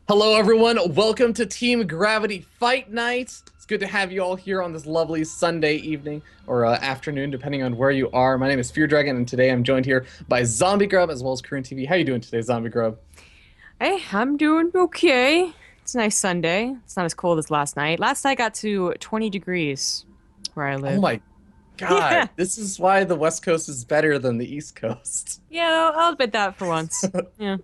Hello, everyone. Welcome to Team Gravity Fight Night. It's good to have you all here on this lovely Sunday evening or afternoon, depending on where you are. My name is Fear Dragon, and today I'm joined here by Zombie Grub as well as Korean TV. How you doing today, Zombie Grub? Hey, I'm doing okay. It's a nice Sunday. It's not as cold as last night. Last night got to 20 degrees where I Oh live. my Yeah, God, this is why the West Coast is better than the East Coast. yeah, I'll admit that for once. Yeah.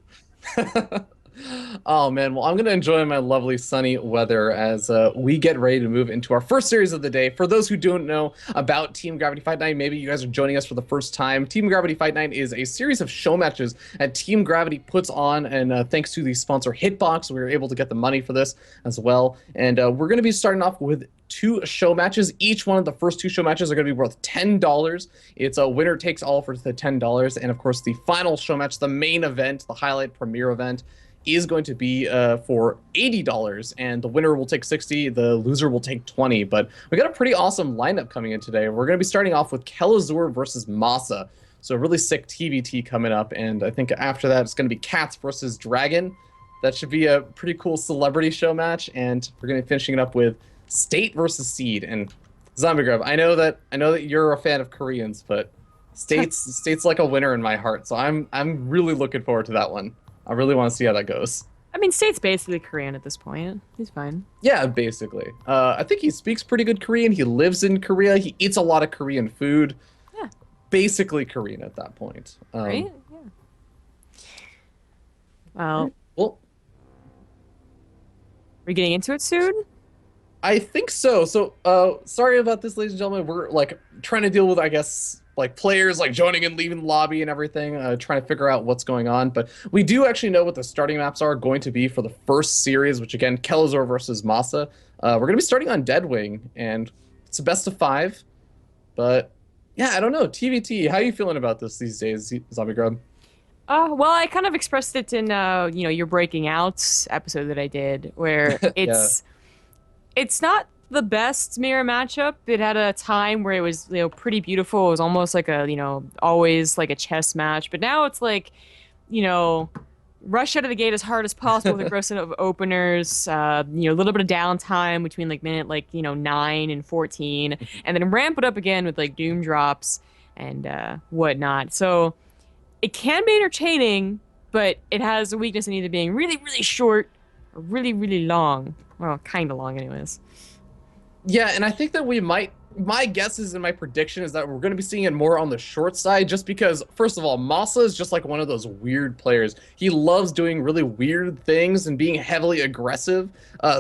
Oh man, well I'm gonna enjoy my lovely sunny weather as we get ready to move into our first series of the day. For those who don't know about Team Gravity Fight Night, maybe you guys are joining us for the first time. Team Gravity Fight Night is a series of show matches that Team Gravity puts on, and thanks to the sponsor Hitbox, we were able to get the money for this as well. And we're gonna be starting off with two show matches. Each one of the first two show matches are going to be worth $10. It's a winner takes all for the $10. And of course, the final show match, the main event, the highlight premiere event, is going to be for $80, and the winner will take 60, the loser will take 20. But we got a pretty awesome lineup coming in today. We're going to be starting off with Kelazhur versus MaSa. So a really sick TVT coming up, and I think after that it's going to be Cats versus Dragon. That should be a pretty cool celebrity show match, and we're going to be finishing it up with State versus Seed. And Zombie Grub, I know that you're a fan of Koreans, but State's like a winner in my heart. So I'm really looking forward to that one. I really want to see how that goes. I mean, State's basically Korean at this point. He's fine. Yeah, basically. I think he speaks pretty good Korean. He lives in Korea. He eats a lot of Korean food. Yeah, Basically Korean at that point. right? Yeah. Well, Well, we're getting into it soon? I think so. So, sorry about this, ladies and gentlemen. We're like trying to deal with, I guess, like players like joining and leaving the lobby and everything, trying to figure out what's going on. But we do actually know what the starting maps are going to be for the first series, which again, Kelazhur versus MaSa. We're going to be starting on Deadwing, and it's a best of five. But yeah, I don't know. TVT, how are you feeling about this these days, Zombie Grub? Well, I kind of expressed it in, your Breaking Out episode that I did, where Yeah. it's not the best mirror matchup. It had a time where it was, pretty beautiful. It was almost like a, always like a chess match. But now it's like, you know, rush out of the gate as hard as possible with aggressive openers. A little bit of downtime between like minute 9 and 14, and then ramp it up again with like doom drops and whatnot. So it can be entertaining, but it has a weakness in either being really, really short or really, really long. Well, kind of long, anyways. Yeah, and I think that we might. My guess is, and my prediction is that we're going to be seeing it more on the short side, just because, first of all, MaSa is just like one of those weird players. He loves doing really weird things and being heavily aggressive,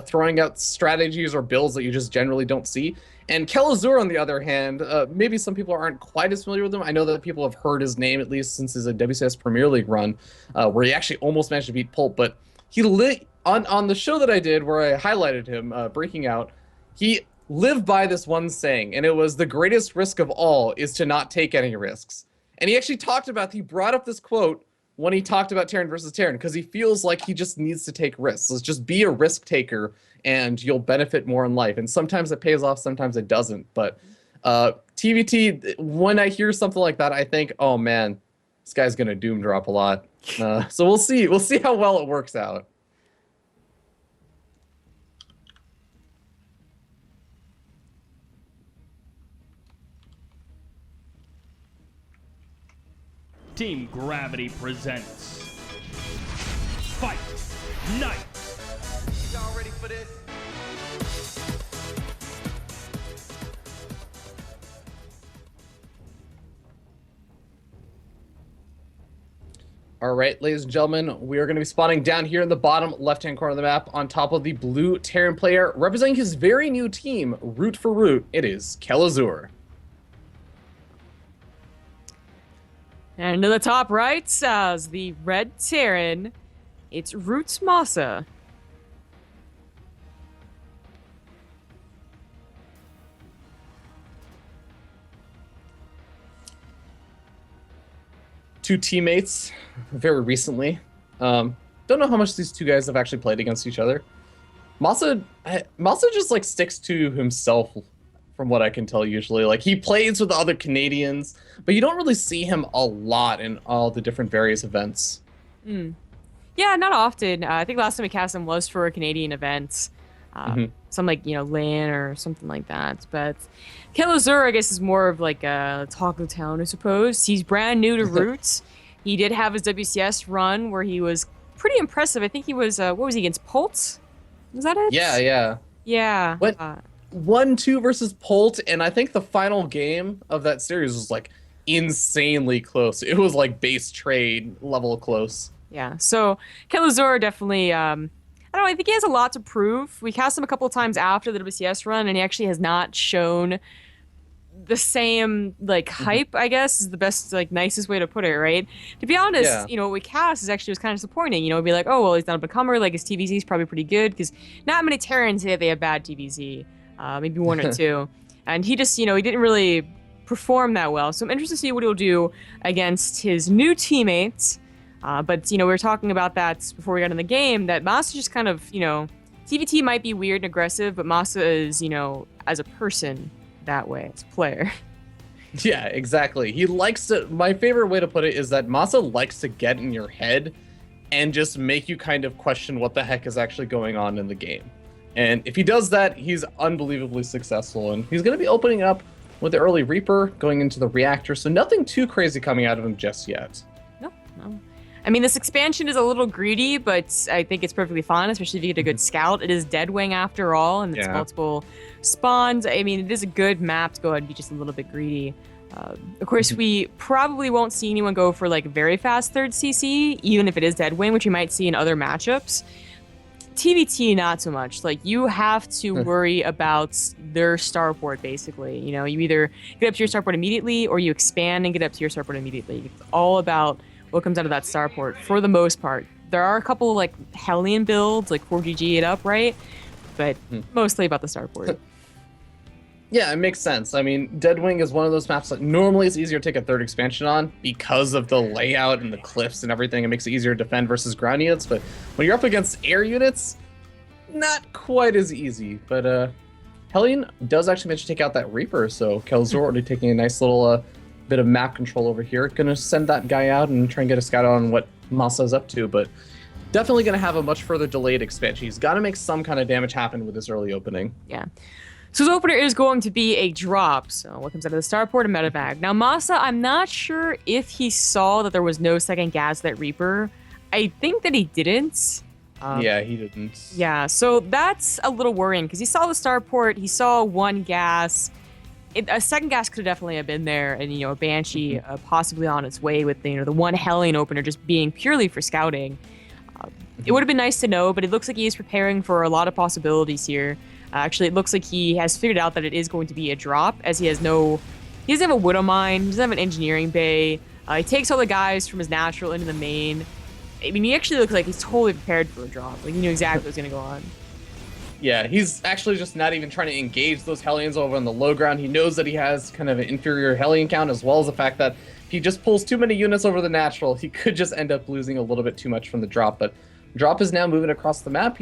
throwing out strategies or builds that you just generally don't see. And Kelazhur, on the other hand, maybe some people aren't quite as familiar with him. I know that people have heard his name at least since his WCS Premier League run, where he actually almost managed to beat Pulp. But he lit on the show that I did, where I highlighted him breaking out. He lived by this one saying, and it was the greatest risk of all is to not take any risks. And he actually he brought up this quote when he talked about Terran versus Terran, because he feels like he just needs to take risks. Let's just be a risk taker and you'll benefit more in life. And sometimes it pays off, sometimes it doesn't. But TVT, when I hear something like that, I think, oh man, this guy's gonna doom drop a lot. So we'll see. We'll see how well it works out. Team Gravity presents Fight Night. Y'all ready for this? All right, ladies and gentlemen, we are going to be spawning down here in the bottom left-hand corner of the map on top of the blue Terran player representing his very new team, Root for Root. It is Kelazhur. And to the top right, as the red Terran, it's Roots Masa. Two teammates very recently. Don't know how much these two guys have actually played against each other. MaSa just like sticks to himself from what I can tell usually. Like he plays with the other Canadians, but you don't really see him a lot in all the different various events. Yeah, Yeah, not often. I think last time we cast him was for a Canadian event. Some like, LAN or something like that. But Kelazhur, I guess, is more of like a talk of the town, I suppose. He's brand new to Roots. He did have his WCS run where he was pretty impressive. I think he was, what was he, against Pulse? Was that it? Yeah, yeah. Yeah. Went 1-2 versus Polt, and I think the final game of that series was like insanely close. It was like base trade level close. Yeah. So Kelazhur definitely, I don't know, I think he has a lot to prove. We cast him a couple of times after the WCS run, and he actually has not shown the same like hype, I guess, is the best, like, nicest way to put it, right? To be honest, what we cast is actually was kind of disappointing. It'd be like, oh well, he's not a becomer, like his TVZ is probably pretty good, because not many Terrans say they have bad TVZ, maybe one or two, and he just, he didn't really perform that well. So I'm interested to see what he'll do against his new teammates. But we were talking about that before we got in the game, that MaSa just kind of, TVT might be weird and aggressive, but MaSa is, as a person, that way, as a player. Yeah, exactly. He likes to, my favorite way to put it is that MaSa likes to get in your head and just make you kind of question what the heck is actually going on in the game. And if he does that, he's unbelievably successful, and he's going to be opening up with the early Reaper, going into the Reactor, so nothing too crazy coming out of him just yet. No. I mean, this expansion is a little greedy, but I think it's perfectly fine, especially if you get a good scout. It is Deadwing after all, and it's multiple spawns. I mean, it is a good map to go ahead and be just a little bit greedy. Of course, we probably won't see anyone go for like very fast third CC, even if it is Deadwing, which you might see in other matchups. TVT, not so much. Like, you have to worry about their starport, basically. You either get up to your starport immediately, or you expand and get up to your starport immediately. It's all about what comes out of that starport, for the most part. There are a couple of, like, Hellion builds, like 4GG it up, right? But mostly about the starport. Yeah, it makes sense. I mean, Deadwing is one of those maps that normally it's easier to take a third expansion on because of the layout and the cliffs and everything. It makes it easier to defend versus ground units, but when you're up against air units, not quite as easy. But Hellion does actually manage to take out that Reaper, so Kelazhur already taking a nice little bit of map control over here. Gonna send that guy out and try and get a scout on what MaSa is up to, but definitely gonna have a much further delayed expansion. He's got to make some kind of damage happen with his early opening. Yeah. So his opener is going to be a drop. So what comes out of the starport, a medevac. Now MaSa, I'm not sure if he saw that there was no second gas that Reaper. I think that he didn't. Yeah, he didn't. Yeah, so that's a little worrying, because he saw the starport, he saw one gas. A second gas could definitely have been there, and a Banshee possibly on its way with the one Hellion opener just being purely for scouting. It would have been nice to know, but it looks like he is preparing for a lot of possibilities here. Actually, it looks like he has figured out that it is going to be a drop, as he doesn't have a Widow Mine, he doesn't have an Engineering Bay. He takes all the guys from his natural into the main. I mean, he actually looks like he's totally prepared for a drop. Like, he knew exactly what was going to go on. Yeah, he's actually just not even trying to engage those Hellions over on the low ground. He knows that he has kind of an inferior Hellion count, as well as the fact that if he just pulls too many units over the natural, he could just end up losing a little bit too much from the drop. But drop is now moving across the map.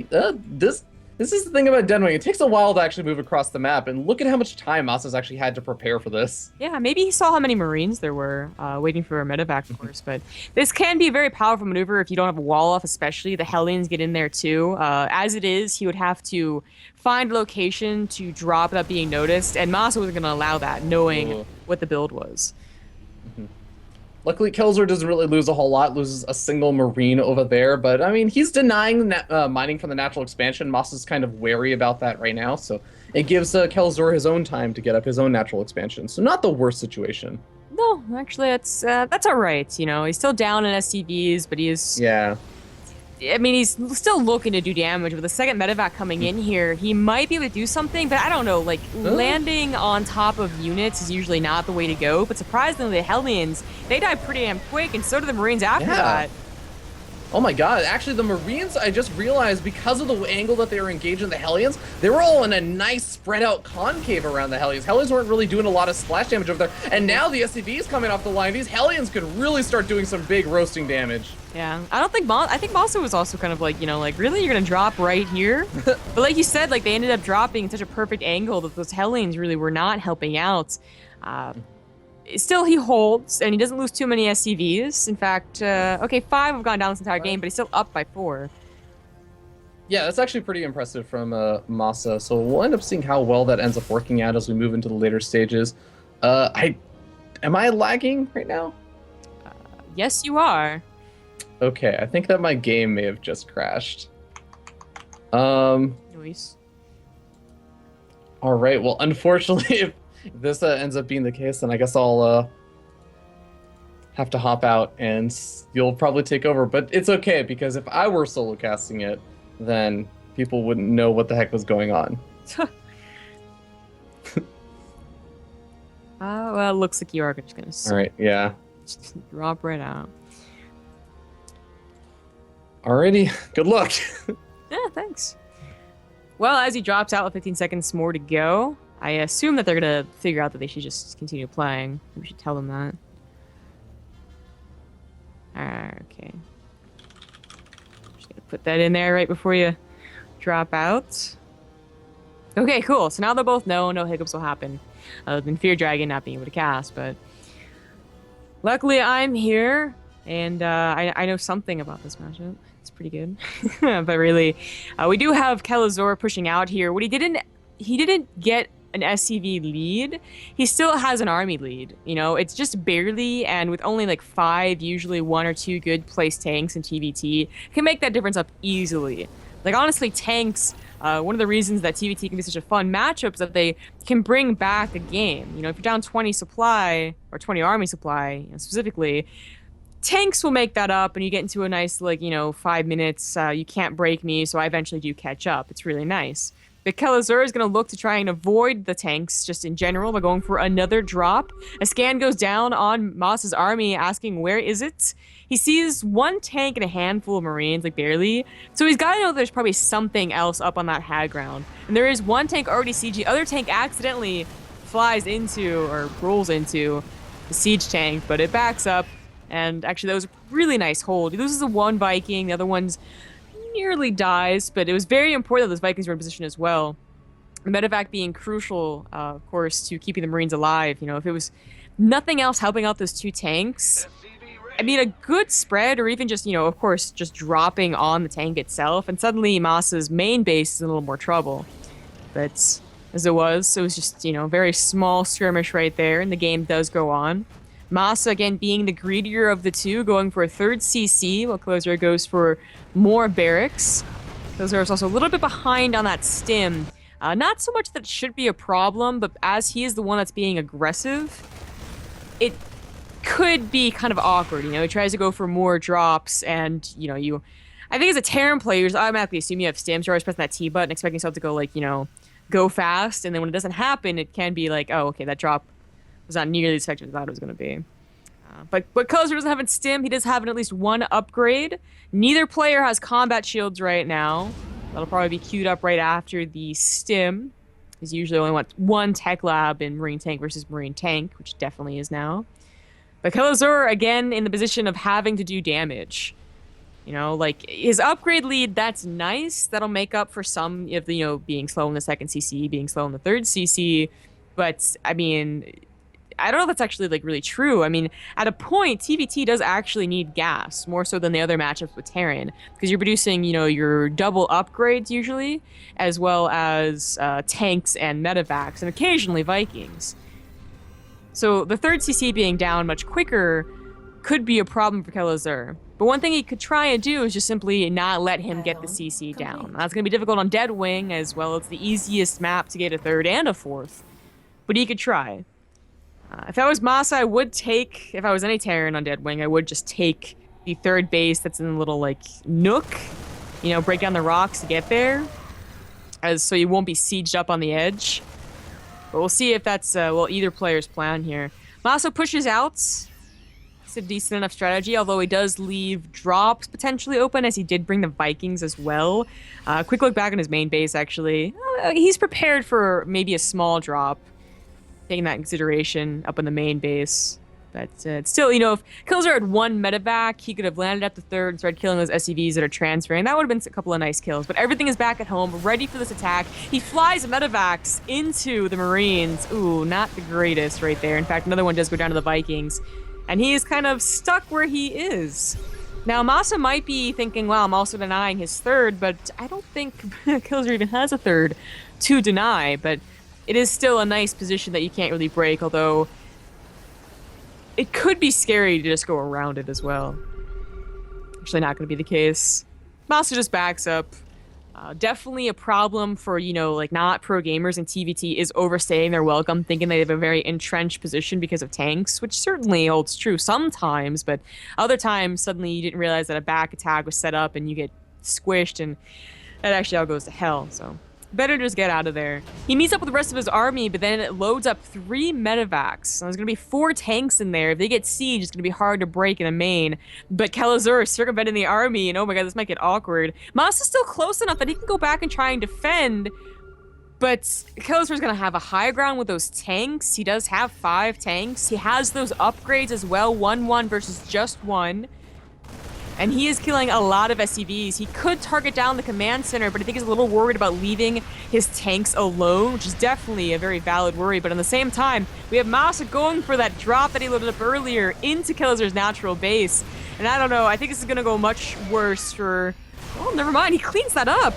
This is the thing about Deadwing. It takes a while to actually move across the map, and look at how much time MaSa's actually had to prepare for this. Yeah, maybe he saw how many Marines there were waiting for a medevac, of course, but this can be a very powerful maneuver if you don't have a wall off, especially. The Hellions get in there too. As it is, he would have to find a location to drop without being noticed, and MaSa wasn't going to allow that, knowing what the build was. Luckily, Kelazhur doesn't really lose a whole lot, loses a single Marine over there, but I mean, he's denying mining from the natural expansion. MaSa's kind of wary about that right now, so it gives Kelazhur his own time to get up his own natural expansion, so not the worst situation. No, actually, that's all right. He's still down in SCVs, but he is... Yeah. I mean, he's still looking to do damage. With the second medevac coming in here, he might be able to do something, but I don't know. Like, landing on top of units is usually not the way to go, but surprisingly, the Hellions, they die pretty damn quick, and so do the Marines after that. Oh my god, actually the Marines, I just realized, because of the angle that they were engaged in the Hellions, they were all in a nice spread out concave around the Hellions. Hellions weren't really doing a lot of splash damage over there, and now the SCVs coming off the line, these Hellions could really start doing some big roasting damage. Yeah, I think MaSa was also kind of like, like, really, you're gonna drop right here? But like you said, like, they ended up dropping in such a perfect angle that those Hellions really were not helping out. still he holds, and he doesn't lose too many SCVs. In fact, okay, 5 have gone down this entire game, but he's still up by 4. Yeah, that's actually pretty impressive from MaSa. So we'll end up seeing how well that ends up working out as we move into the later stages. Am I lagging right now? Yes, you are. Okay, I think that my game may have just crashed. Nice. All right. Well, unfortunately, if this ends up being the case, then I guess I'll have to hop out and you'll probably take over. But it's okay, because if I were solo casting it, then people wouldn't know what the heck was going on. Well, it looks like you are just gonna All right. Yeah. just drop right out. Alrighty. Good luck. Yeah, thanks. Well, as he drops out with 15 seconds more to go, I assume that they're gonna figure out that they should just continue playing. We should tell them that. Okay. Just gonna put that in there right before you drop out. Okay, cool. So now they both know no hiccups will happen. Other than Fear Dragon not being able to cast, but luckily I'm here, and I know something about this matchup. It's pretty good. But really, we do have Kelazhur pushing out here. What he didn't get an SCV lead. He still has an army lead. You know, it's just barely, and with only like 5, usually 1 or 2 good placed tanks in TVT, can make that difference up easily. Like, honestly, tanks, one of the reasons that TVT can be such a fun matchup is that they can bring back a game. You know, if you're down 20 supply, or 20 army supply, you know, specifically, tanks will make that up, and you get into a nice, like, you know, 5 minutes, you can't break me, so I eventually do catch up. It's really nice. But Kelazhur is going to look to try and avoid the tanks just in general by going for another drop. A scan goes down on MaSa's army, asking where is it? He sees 1 tank and a handful of Marines, like barely. So he's got to know there's probably something else up on that high ground. And there is 1 tank already CG. Other tank accidentally flies into, or rolls into, the siege tank, but it backs up. And actually, that was a really nice hold. He loses the 1 Viking, the other one's nearly dies, but it was very important that those Vikings were in position as well. The medevac being crucial, of course, to keeping the Marines alive. You know, if it was nothing else helping out those 2 tanks, I mean, a good spread, or even just, you know, of course, just dropping on the tank itself, and suddenly MaSa's main base is in a little more trouble. But as it was just, you know, very small skirmish right there, and the game does go on. MaSa, again, being the greedier of the 2, going for a 3rd CC, while Kelazhur goes for more barracks. Kelazhur is also a little bit behind on that stim. Not so much that it should be a problem, but as he is the one that's being aggressive, it could be kind of awkward. You know, he tries to go for more drops, and, you know, I think as a Terran player, you just automatically assume you have stims. You're always pressing that T button, expecting yourself to go, like, you know, go fast, and then when it doesn't happen, it can be like, oh, okay, that drop was not nearly as effective as I thought it was going to be. But Kelazhur doesn't have a stim. He does have at least 1 upgrade. Neither player has combat shields right now. That'll probably be queued up right after the stim. Because you usually only want 1 tech lab in Marine Tank versus Marine Tank, which definitely is now. But Kelazhur, again, in the position of having to do damage. You know, like, his upgrade lead, that's nice. That'll make up for some of the, you know, being slow in the 2nd CC, being slow in the 3rd CC. But, I mean, I don't know if that's actually, like, really true. I mean, at a point, TVT does actually need gas, more so than the other matchups with Terran, because you're producing, you know, your double upgrades usually, as well as tanks and medevacs, and occasionally Vikings. So the 3rd CC being down much quicker could be a problem for Kelazhur. But one thing he could try and do is just simply not let him get the CC down. That's going to be difficult on Deadwing, as well as the easiest map to get a 3rd and a 4th. But he could try. If I was MaSa, I would take, if I was any Terran on Deadwing, I would just take the 3rd base that's in a little, like, nook. You know, break down the rocks to get there. So you won't be sieged up on the edge. But we'll see if that's, well, either player's plan here. MaSa pushes out. It's a decent enough strategy, although he does leave drops potentially open, as he did bring the Vikings as well. Quick look back on his main base, actually. He's prepared for maybe a small drop. Taking that in consideration up in the main base. But still, if Kelazhur had one medevac, he could have landed at the third and started killing those SCVs that are transferring. That would have been a couple of nice kills. But everything is back at home, ready for this attack. He flies medevacs into the Marines. Ooh, not the greatest right there. In fact, another one does go down to the Vikings. And he is kind of stuck where he is. Now, MaSa might be thinking, well, I'm also denying his third, but I don't think Kelazhur even has a third to deny. But it is still a nice position that you can't really break, although it could be scary to just go around it as well. Actually, not going to be the case. MaSa just backs up. Definitely a problem for, not pro gamers in TVT is overstaying their welcome, thinking they have a very entrenched position because of tanks, which certainly holds true sometimes, but other times, suddenly you didn't realize that a back attack was set up and you get squished, and that actually all goes to hell, so better just get out of there. He meets up with the rest of his army, but then it loads up 3 medevacs. So there's going to be 4 tanks in there. If they get siege, it's going to be hard to break in a main. But Kelazhur is circumventing the army, and oh my god, this might get awkward. MaSa's still close enough that he can go back and try and defend, but Kelazhur's going to have a high ground with those tanks. He does have 5 tanks. He has those upgrades as well, 1-1 versus just 1. And he is killing a lot of SCVs. He could target down the command center, but I think he's a little worried about leaving his tanks alone, which is definitely a very valid worry. But at the same time, we have MaSa going for that drop that he loaded up earlier into Kelazhur's natural base. And I don't know, I think this is going to go much worse for... Oh, never mind, he cleans that up.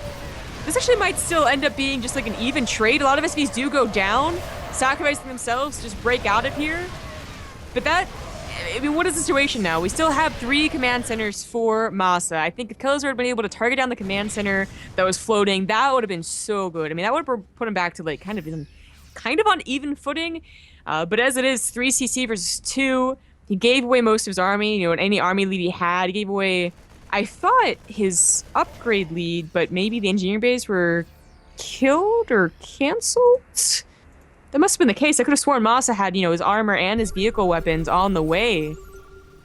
This actually might still end up being just like an even trade. A lot of SCVs do go down, sacrificing themselves to just break out of here. But what is the situation now? We still have 3 command centers for MaSa. I think if Kelazhur had been able to target down the command center that was floating, that would have been so good. I mean, that would have put him back to kind of on even footing. But as it is, 3 CC versus 2, he gave away most of his army. And any army lead he had, he gave away, I thought, his upgrade lead, but maybe the engineering base were killed or canceled? That must have been the case. I could have sworn MaSa had, his armor and his vehicle weapons on the way.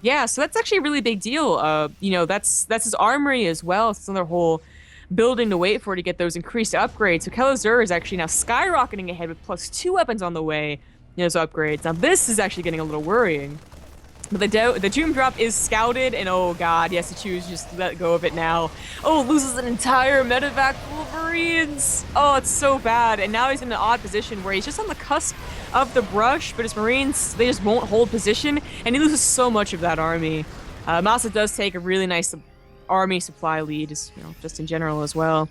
Yeah, so that's actually a really big deal. That's his armory as well. It's another whole building to wait for to get those increased upgrades. So Kelazhur is actually now skyrocketing ahead with +2 weapons on the way in those upgrades. Now this is actually getting a little worrying. But the Doom Drop is scouted, and oh god, he has to choose just to let go of it now. Oh, loses an entire medevac full of Marines! Oh, it's so bad. And now he's in an odd position where he's just on the cusp of the brush, but his Marines, they just won't hold position, and he loses so much of that army. MaSa does take a really nice army supply lead, just in general as well.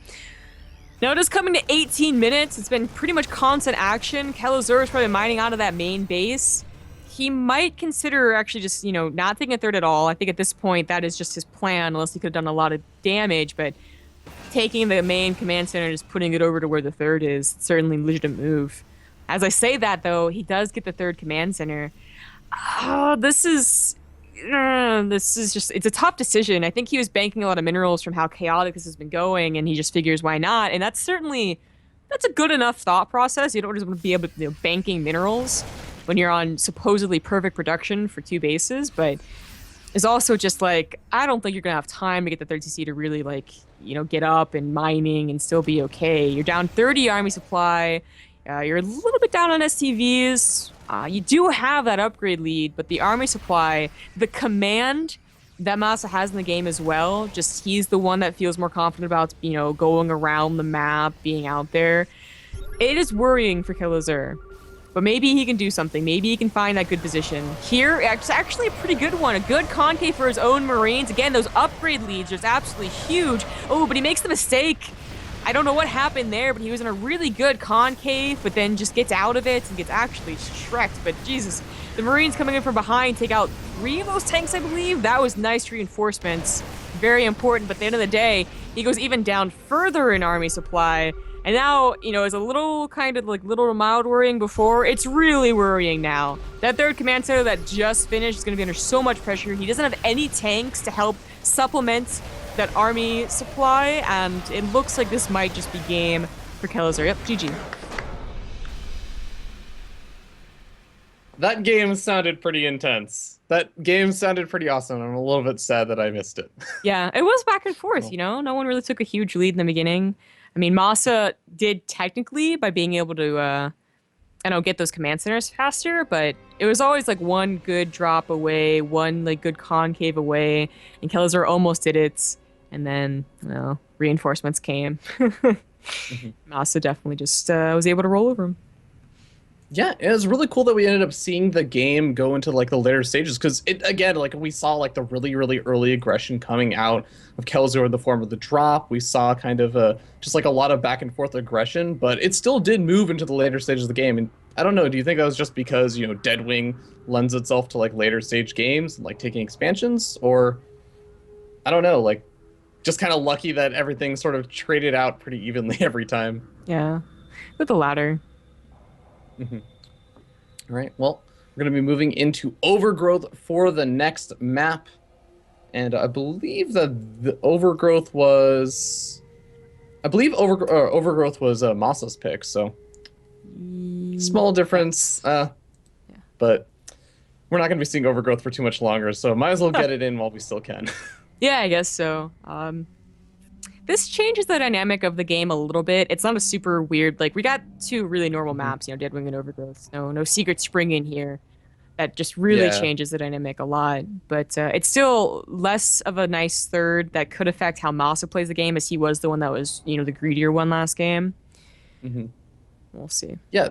Now it is coming to 18 minutes. It's been pretty much constant action. Kelazhur is probably mining out of that main base. He might consider actually just, not taking a third at all. I think at this point, that is just his plan, unless he could have done a lot of damage. But taking the main command center and just putting it over to where the third is, certainly a legitimate move. As I say that, though, he does get the third command center. This is just, it's a tough decision. I think he was banking a lot of minerals from how chaotic this has been going, and he just figures, why not? And that's a good enough thought process. You don't just want to be able to, banking minerals when you're on supposedly perfect production for 2 bases, but it's also just like, I don't think you're gonna have time to get the third CC to really get up and mining and still be okay. You're down 30 army supply, you're a little bit down on STVs, you do have that upgrade lead, but the army supply, the command that MaSa has in the game as well, just he's the one that feels more confident about, going around the map, being out there. It is worrying for Kelazhur. But maybe he can do something. Maybe he can find that good position. Here, it's actually a pretty good one. A good concave for his own Marines. Again, those upgrade leads are absolutely huge. Oh, but he makes the mistake. I don't know what happened there, but he was in a really good concave, but then just gets out of it and gets actually shreked. But Jesus, the Marines coming in from behind take out 3 of those tanks, I believe. That was nice reinforcements. Very important, but at the end of the day, he goes even down further in army supply. And now, it's a little little mild worrying before. It's really worrying now. That third command center that just finished is going to be under so much pressure. He doesn't have any tanks to help supplement that army supply, and it looks like this might just be game for Kelazhur. Yep, GG. That game sounded pretty intense. That game sounded pretty awesome. I'm a little bit sad that I missed it. Yeah, it was back and forth, No one really took a huge lead in the beginning. I mean, MaSa did technically by being able to get those command centers faster, but it was always like one good drop away, one like good concave away, and Kelazhur almost did it, and then reinforcements came. MaSa definitely just was able to roll over him. Yeah, it was really cool that we ended up seeing the game go into like the later stages because it again like we saw like the really early aggression coming out of Kelazhur in the form of the drop. We saw kind of just like a lot of back and forth aggression, but it still did move into the later stages of the game. And I don't know, do you think that was just because Deadwing lends itself to like later stage games, like taking expansions, or I don't know, like just kind of lucky that everything sort of traded out pretty evenly every time. Yeah, with the latter. All right, well, we're going to be moving into Overgrowth for the next map. And I believe that the Overgrowth was... Overgrowth was MaSa's pick, so... Small difference, but we're not going to be seeing Overgrowth for too much longer, so might as well get it in while we still can. Yeah, I guess so. This changes the dynamic of the game a little bit. It's not a super weird, like, we got two really normal maps, Deadwing and Overgrowth. No Secret Spring in here. That just really changes the dynamic a lot. But it's still less of a nice third that could affect how MaSa plays the game, as he was the one that was, the greedier one last game. We'll see. Yeah.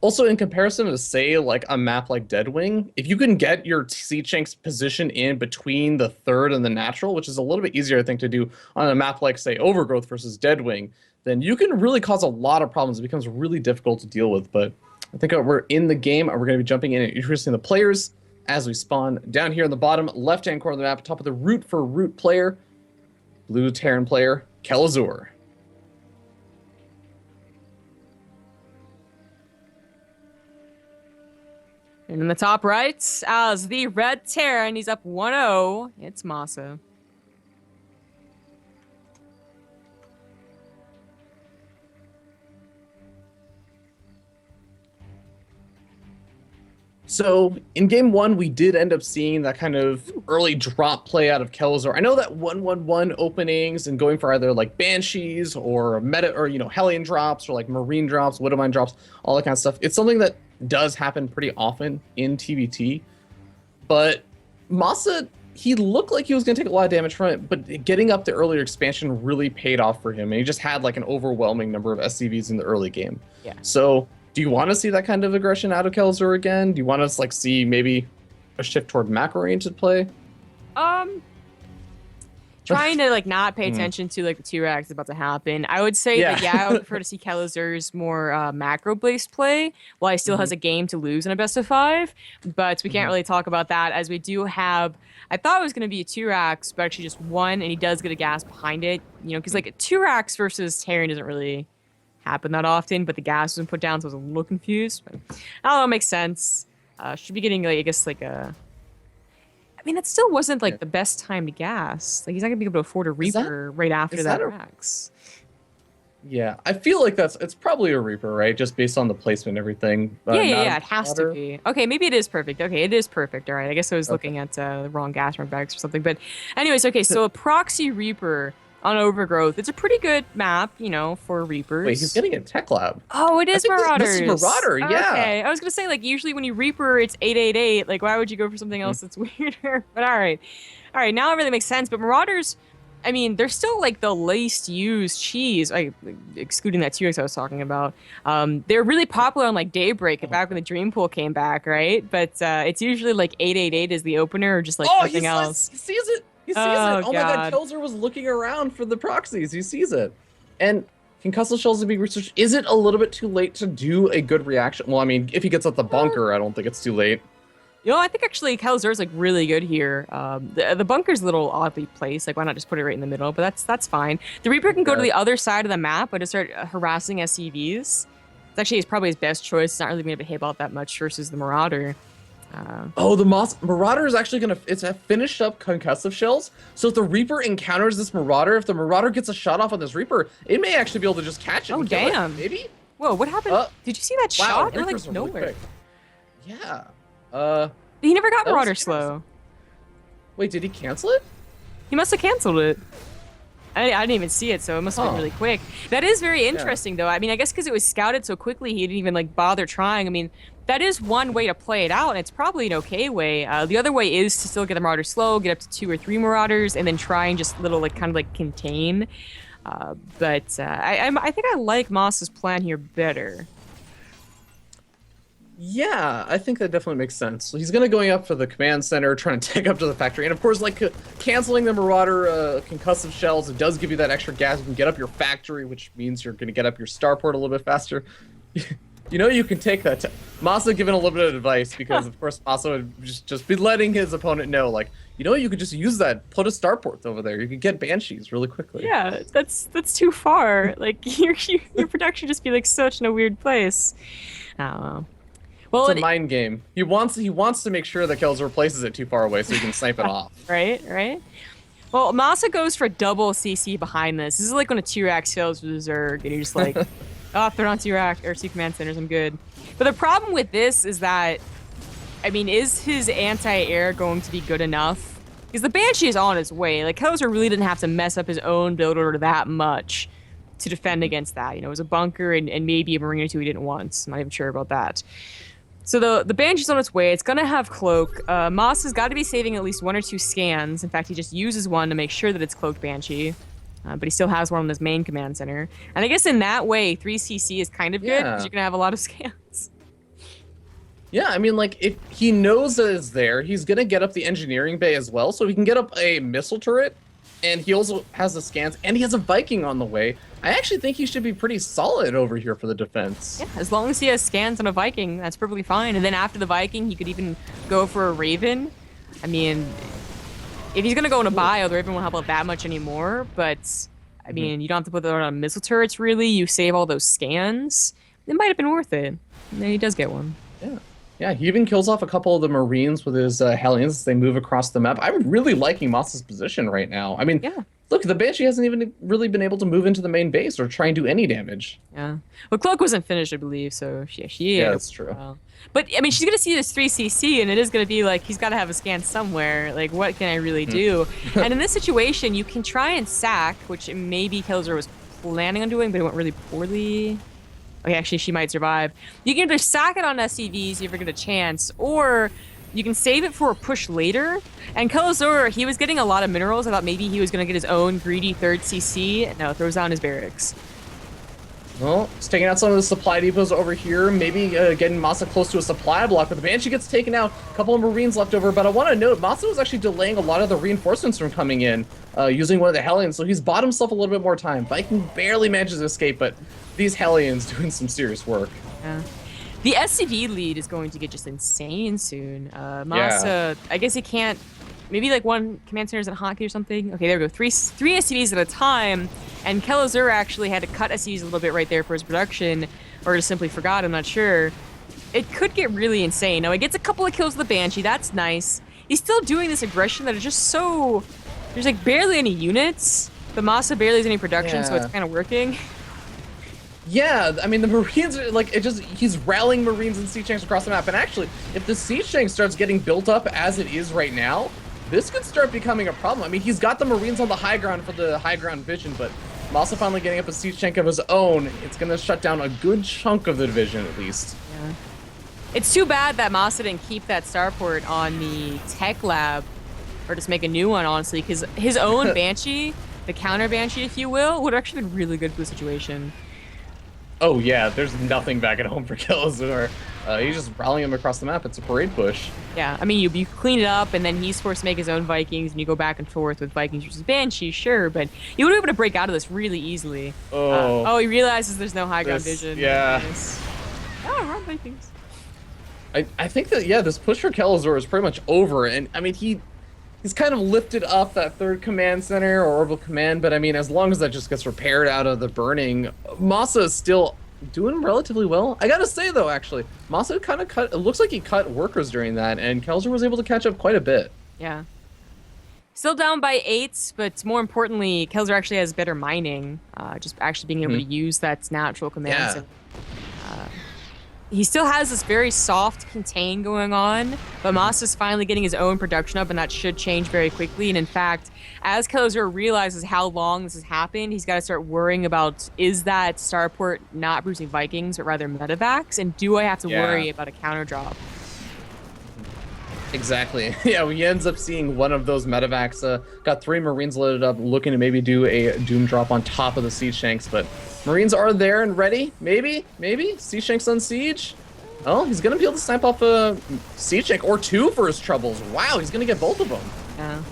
Also, in comparison to, say, like a map like Deadwing, if you can get your Seachank's position in between the third and the natural, which is a little bit easier, I think, to do on a map like, say, Overgrowth versus Deadwing, then you can really cause a lot of problems. It becomes really difficult to deal with. But I think we're in the game, and we're going to be jumping in and introducing the players as we spawn down here in the bottom left-hand corner of the map, top of the root for root player, blue Terran player, Kelazhur. And in the top right, as the red Terran, he's up 1-0. It's MaSa. So in game one, we did end up seeing that kind of early drop play out of Kelazhur. I know that 1-1-1 openings and going for either like Banshees or meta or Hellion drops or like Marine drops, Widowmine drops, all that kind of stuff. It's something that does happen pretty often in TVT. But MaSa, he looked like he was going to take a lot of damage from it, but getting up the earlier expansion really paid off for him. And he just had like an overwhelming number of SCVs in the early game. Yeah. So do you want to see that kind of aggression out of Kelazhur again? Do you want us like see maybe a shift toward macro-oriented play? Trying to like not pay attention to like the 2-racks that's about to happen. I would say that I would prefer to see Kelazhur's more macro-based play, while he still has a game to lose in a best of 5. But we can't really talk about that, as we do have. I thought it was going to be a 2-racks, but actually just one, and he does get a gas behind it. Because like 2-racks versus Terran doesn't really happen that often, but the gas was put down, so I was a little confused. But I don't know, it makes sense. Should be getting like, I guess like a. I mean, that still wasn't like the best time to gas. Like he's not gonna be able to afford a Reaper right after that Rax. Yeah, I feel like it's probably a Reaper, right? Just based on the placement and everything. Yeah, it has to be. Okay, maybe it is perfect. Okay, it is perfect. All right, I guess I was looking at the wrong gas bags or something. But anyways, okay, so a proxy Reaper on Overgrowth. It's a pretty good map, for Reapers. Wait, he's getting a tech lab. Oh, it is Marauders. This is Marauder, yeah. Okay, I was gonna say like usually when you Reaper, it's 888. Like why would you go for something else that's weirder? But all right, now it really makes sense. But Marauders, I mean, they're still like the least used cheese, excluding that T-Rex I was talking about. They're really popular on like Daybreak, back when the Dream Pool came back, right? But it's usually like 888 is the opener, or just like nothing else. He sees it. He sees it. Oh my god, Kelazhur was looking around for the proxies. He sees it. And concussive shells are being researched. Is it a little bit too late to do a good reaction? Well, I mean, if he gets at the bunker, I don't think it's too late. I think actually Kelazhur's like really good here. The bunker's a little oddly placed. Like, why not just put it right in the middle? But that's fine. The Reaper can go to the other side of the map, but to start harassing SCVs. It's actually probably his best choice. It's not really going to behave out that much versus the Marauder. The Marauder is actually it's a finished up concussive shells. So if the Reaper encounters this Marauder, if the Marauder gets a shot off on this Reaper, it may actually be able to just catch it. Oh, damn. Maybe? Whoa, what happened? Did you see that shot? It Reapers like nowhere. Really yeah. He never got Marauder slow. Wait, did he cancel it? He must have canceled it. I didn't even see it, so it must have been really quick. That is very interesting, though. I mean, I guess because it was scouted so quickly, he didn't even like bother trying. I mean, that is one way to play it out, and it's probably an okay way. The other way is to still get the Marauders slow, get up to 2 or 3 Marauders, and then try and just little like kind of like contain. I think I like MaSa's plan here better. Yeah, I think that definitely makes sense. So he's gonna going up for the command center, trying to take up to the factory, and of course, like canceling the Marauder concussive shells, it does give you that extra gas. You can get up your factory, which means you're gonna get up your starport a little bit faster. You know, you can take that. MaSa giving a little bit of advice because, of course, MaSa would just be letting his opponent know, like, you know, you could just use that, put a starport over there. You could get Banshees really quickly. Yeah, that's too far. Like your production just be like such in a weird place. Well, it's a mind game. He wants to make sure that Kelazhur places it too far away so he can snipe it off. Right. Well, MaSa goes for double CC behind this. This is like when a T-Rex fails with a Zerg, and you're just like, oh, throw it on T-Rex or 2 command centers, I'm good. But the problem with this is that, I mean, is his anti-air going to be good enough? Because the Banshee is on its way. Like, Kelazhur really didn't have to mess up his own build order that much to defend against that. You know, it was a bunker and maybe a Marine or 2 he didn't want. I'm not even sure about that. So the Banshee's on its way. It's going to have Cloak. MaSa's got to be saving at least 1 or 2 scans. In fact, he just uses one to make sure that it's Cloaked Banshee. But he still has one on his main command center. And I guess in that way, 3CC is kind of good because you're going to have a lot of scans. Yeah, I mean, like, if he knows that it's there, he's going to get up the engineering bay as well. So he can get up a missile turret, and he also has the scans, and he has a Viking on the way. I actually think he should be pretty solid over here for the defense. Yeah, as long as he has scans on a Viking, that's perfectly fine. And then after the Viking, he could even go for a Raven. I mean, if he's going to go in a bio, the Raven won't help out that much anymore. But, I mean, you don't have to put that on missile turrets, really. You save all those scans. It might have been worth it. And then he does get one. Yeah, he even kills off a couple of the Marines with his Hellions as they move across the map. I'm really liking MaSa's position right now. I mean, look, the Banshee hasn't even really been able to move into the main base or try and do any damage. Yeah. Well, Cloak wasn't finished, I believe, so yeah, that's true. But, I mean, she's going to see this 3CC, and it is going to be like, he's got to have a scan somewhere. Like, what can I really do? And in this situation, you can try and sack, which maybe Kelazhur was planning on doing, but it went really poorly. Okay, actually, she might survive. You can either sack it on SCVs if you ever get a chance, or you can save it for a push later. And Kelazhur, he was getting a lot of minerals. I thought maybe he was going to get his own greedy 3rd CC. No, throws down his barracks. Well, he's taking out some of the supply depots over here, maybe getting MaSa close to a supply block, but the Banshee gets taken out, a couple of Marines left over, but I want to note, MaSa was actually delaying a lot of the reinforcements from coming in, using one of the Hellions, so he's bought himself a little bit more time. Viking barely manages to escape, but these Hellions doing some serious work. Yeah. The SCV lead is going to get just insane soon. MaSa, I guess he can't, maybe like 1 command center is at hockey or something. Okay, there we go. Three SCVs at a time. And Kelazhur actually had to cut SCVs a little bit right there for his production, or just simply forgot, I'm not sure. It could get really insane. Now, he gets a couple of kills with the Banshee. That's nice. He's still doing this aggression that is just so... There's like barely any units. The MaSa barely has any production, so it's kind of working. Yeah, I mean, the Marines are like, he's rallying Marines and siege tanks across the map. And actually, if the siege tank starts getting built up as it is right now, this could start becoming a problem. I mean, he's got the Marines on the high ground for the high ground vision, but MaSa finally getting up a siege tank of his own. It's going to shut down a good chunk of the division, at least. Yeah. It's too bad that MaSa didn't keep that starport on the tech lab, or just make a new one, honestly, because his own Banshee, the counter Banshee, if you will, would have actually been really good for the situation. Oh yeah, there's nothing back at home for Kelazhur. He's just rallying him across the map. It's a parade push. Yeah, I mean, you clean it up, and then he's forced to make his own Vikings, and you go back and forth with Vikings versus Banshee, sure, but you would be able to break out of this really easily. Oh, he realizes there's no high ground vision. Yeah. Nice. Oh, run Vikings. I think that, yeah, this push for Kelazhur is pretty much over, and I mean, he's kind of lifted up that 3rd command center or orbital command, but I mean, as long as that just gets repaired out of the burning, MaSa is still doing relatively well. I gotta say though, actually, MaSa kind of it looks like he cut workers during that, and Kelazhur was able to catch up quite a bit. Yeah. Still down by 8, but more importantly, Kelazhur actually has better mining, just actually being able to use that natural command center. He still has this very soft contain going on, but MaSa's finally getting his own production up, and that should change very quickly. And in fact, as Kelazhur realizes how long this has happened, he's got to start worrying about, is that starport not bruising Vikings, but rather medevacs? And do I have to worry about a counter drop? Exactly. Yeah, he ends up seeing one of those medevacs. Got 3 Marines loaded up, looking to maybe do a Doom drop on top of the Siege Shanks, but Marines are there and ready. Maybe? Siege Shanks on Siege? Oh, he's going to be able to snipe off a Siege Shank or 2 for his troubles. Wow, he's going to get both of them. Yeah.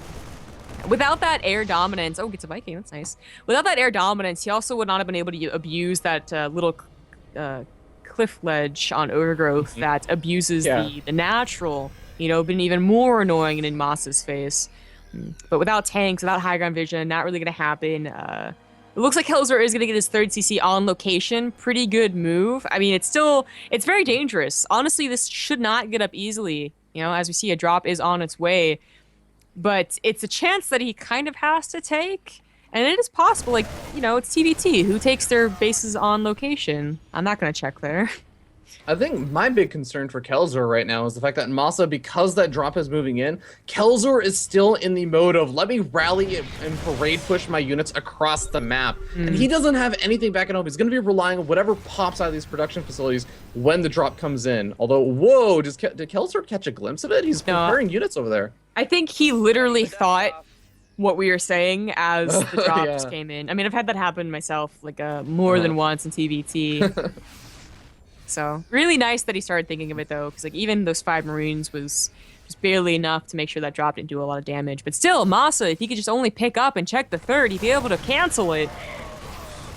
Without that air dominance, oh, gets a Viking, that's nice. Without that air dominance, he also would not have been able to abuse that little cliff ledge on Overgrowth that abuses the natural, been even more annoying in MaSa's face. But without tanks, without high ground vision, not really going to happen. It looks like Kelazhur is going to get his 3rd CC on location. Pretty good move. I mean, it's very dangerous. Honestly, this should not get up easily. As we see, a drop is on its way. But it's a chance that he kind of has to take. And it is possible, it's TBT. Who takes their bases on location? I'm not going to check there. I think my big concern for Kelazhur right now is the fact that MaSa, because that drop is moving in, Kelazhur is still in the mode of, let me rally and parade push my units across the map. And he doesn't have anything back at home. He's going to be relying on whatever pops out of these production facilities when the drop comes in. Although, whoa, did Kelazhur catch a glimpse of it? He's preparing units over there. I think he literally thought what we were saying as the drop just came in. I mean, I've had that happen myself, more than once in TBT. So really nice that he started thinking of it though, because even those 5 Marines was just barely enough to make sure that drop didn't do a lot of damage. But still, MaSa, if he could just only pick up and check the 3rd, he'd be able to cancel it.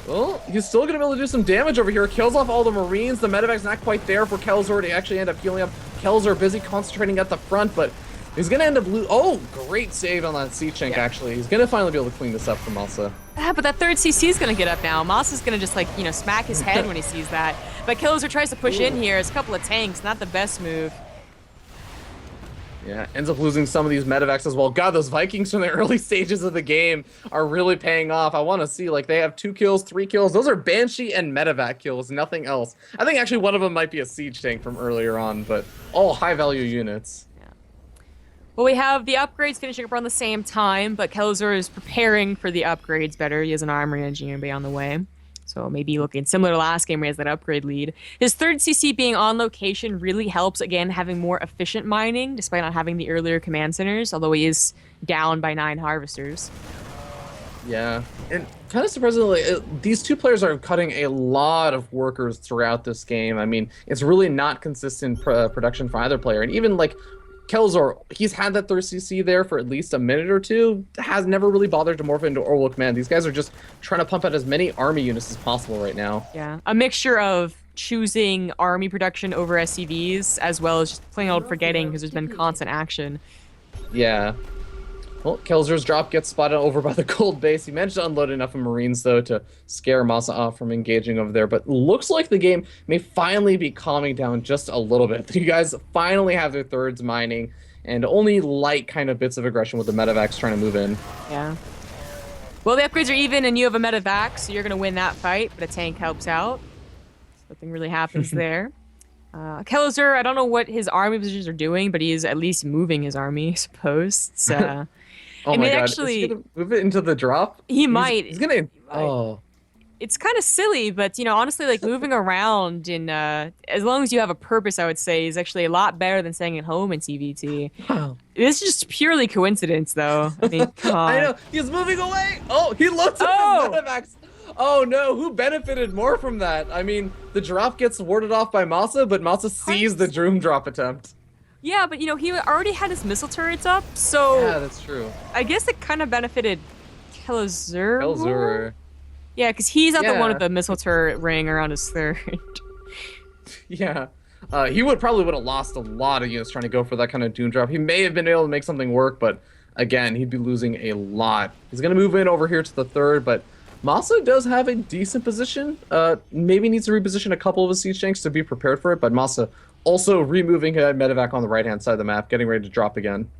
Well, he's still going to be able to do some damage over here. Kills off all the Marines. The medevac's not quite there for Kelazhur to actually end up healing up. Kelazhur busy concentrating at the front, but he's going to end up oh, great save on that Siege Shank, actually. He's going to finally be able to clean this up for MaSa. Yeah, but that 3rd CC is going to get up now. MaSa's going to just, smack his head when he sees that. But Kelazhur tries to push in here. It's a couple of tanks. Not the best move. Yeah, ends up losing some of these medevacs as well. God, those Vikings from the early stages of the game are really paying off. I want to see, they have 2 kills, 3 kills. Those are Banshee and medevac kills, nothing else. I think actually one of them might be a Siege Tank from earlier on, but all high-value units. Well, we have the upgrades finishing up around the same time, but Kelazhur is preparing for the upgrades better. He has an armory engineer bay on the way. So maybe looking similar to last game where he has that upgrade lead. His 3rd CC being on location really helps, again, having more efficient mining, despite not having the earlier command centers, although he is down by 9 harvesters. Yeah, and kind of surprisingly, these 2 players are cutting a lot of workers throughout this game. I mean, it's really not consistent production for either player. And even, Kelazhur, he's had that 3rd CC there for at least a minute or 2, has never really bothered to morph into Orbital Command. These guys are just trying to pump out as many army units as possible right now. Yeah, a mixture of choosing army production over SCVs, as well as just plain old forgetting because there's been constant action. Yeah. Well, Kelazhur's drop gets spotted over by the gold base. He managed to unload enough of Marines, though, to scare MaSa off from engaging over there. But looks like the game may finally be calming down just a little bit. You guys finally have their 3rds mining, and only light kind of bits of aggression with the medevacs trying to move in. Yeah. Well, the upgrades are even, and you have a medevac, so you're going to win that fight, but a tank helps out. Nothing really happens there. Kelazhur, I don't know what his army positions are doing, but he is at least moving his army, I suppose. It's, oh my god, actually, is he gonna move it into the drop? He might. He's gonna. Oh. It's kind of silly, but honestly, moving around in as long as you have a purpose, I would say, is actually a lot better than staying at home in CVT. Wow. This is just purely coincidence, though. I mean, come on. I know. He's moving away. Oh, he loads up his medevacs. Oh no, who benefited more from that? I mean, the drop gets warded off by MaSa, but MaSa sees the Doom drop attempt. Yeah, but he already had his missile turrets up, so yeah, that's true. I guess it kind of benefited Kelazhur. Kelazhur. Yeah, because he's at the one with the missile turret ring around his 3rd. Yeah. He probably would have lost a lot of units trying to go for that kind of Doom drop. He may have been able to make something work, but again, he'd be losing a lot. He's going to move in over here to the 3rd, but MaSa does have a decent position. Maybe needs to reposition a couple of his siege tanks to be prepared for it, but MaSa also removing a medevac on the right-hand side of the map, getting ready to drop again.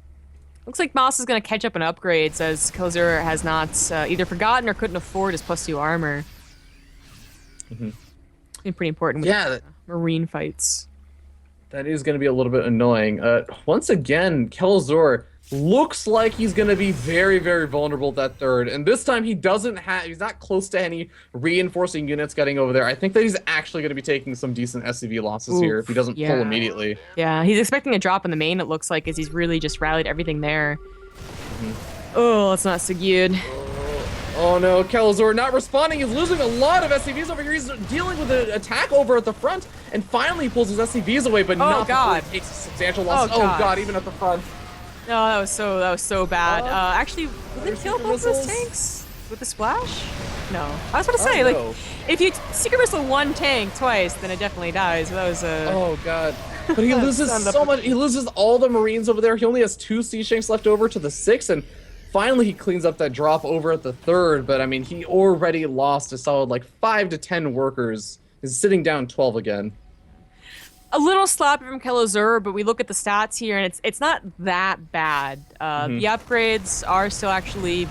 Looks like MaSa is going to catch up on upgrades as Kelazhur has not either forgotten or couldn't afford his +2 armor. Been pretty important with marine fights. That is going to be a little bit annoying. Once again, Kelazhur looks like he's going to be very, very vulnerable at that third. And this time he doesn't have, he's not close to any reinforcing units getting over there. I think that he's actually going to be taking some decent SCV losses here if he doesn't pull immediately. Yeah, he's expecting a drop in the main, it looks like, as he's really just rallied everything there. Oh, that's not so good. Oh no, Kelazhur not responding. He's losing a lot of SCVs over here. He's dealing with an attack over at the front, and finally he pulls his SCVs away, but not before he takes substantial losses. Oh god, even at the front. No, that was so bad. Actually, will they kill both of those tanks with the splash? No. I was about to say, like, if you secret missile one tank twice, then it definitely dies. That was a. Oh god. But he loses so much. He loses all the Marines over there. He only has 2 siege tanks left over to the 6, and finally he cleans up that drop over at the 3rd. But I mean, he already lost a solid like 5 to 10 workers. He's sitting down 12 again. A little sloppy from Kelazhur, but we look at the stats here, and it's not that bad. The upgrades are still actually,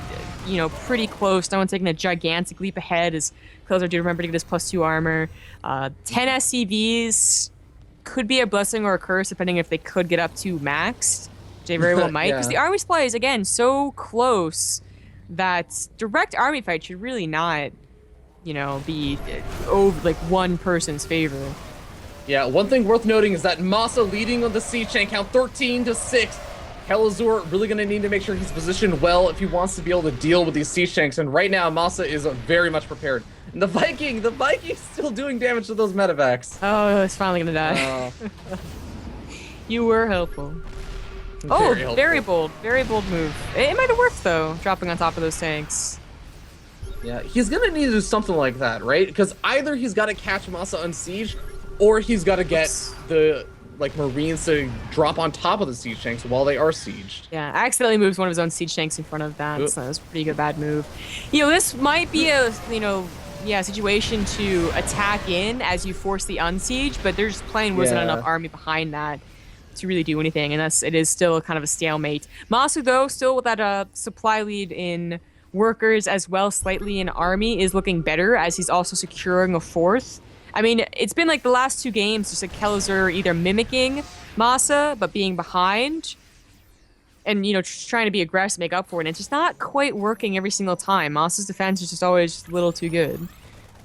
you know, pretty close. No one's taking a gigantic leap ahead, as Kelazhur did remember to get his +2 armor. 10 SCVs could be a blessing or a curse, depending if they could get up to maxed. They very well might, because the army supply is, again, so close that direct army fight should really not, you know, be over like one person's favor. Yeah, one thing worth noting is that MaSa leading on the siege tank count 13-6. Kelazhur really going to need to make sure he's positioned well if he wants to be able to deal with these siege tanks. And right now, MaSa is very much prepared. And the Viking's still doing damage to those medevacs. Oh, it's finally going to die. You were helpful. Very bold move. It might have worked, though, dropping on top of those tanks. Yeah, he's going to need to do something like that, right? Because either he's got to catch MaSa on siege, or he's got to get the Marines to drop on top of the siege tanks while they are sieged. Yeah, accidentally moves one of his own siege tanks in front of that, so that was a pretty good bad move. You know, this might be a, situation to attack in as you force the unsiege, but there's plain wasn't enough army behind that to really do anything, and it is still kind of a stalemate. MaSa, though, still with that supply lead in workers as well slightly in army, is looking better as he's also securing a 4th. I mean, it's been like the last 2 games, just like Kelazhur either mimicking MaSa, but being behind, and, you know, trying to be aggressive, make up for it. And it's just not quite working every single time. MaSa's defense is just always a little too good.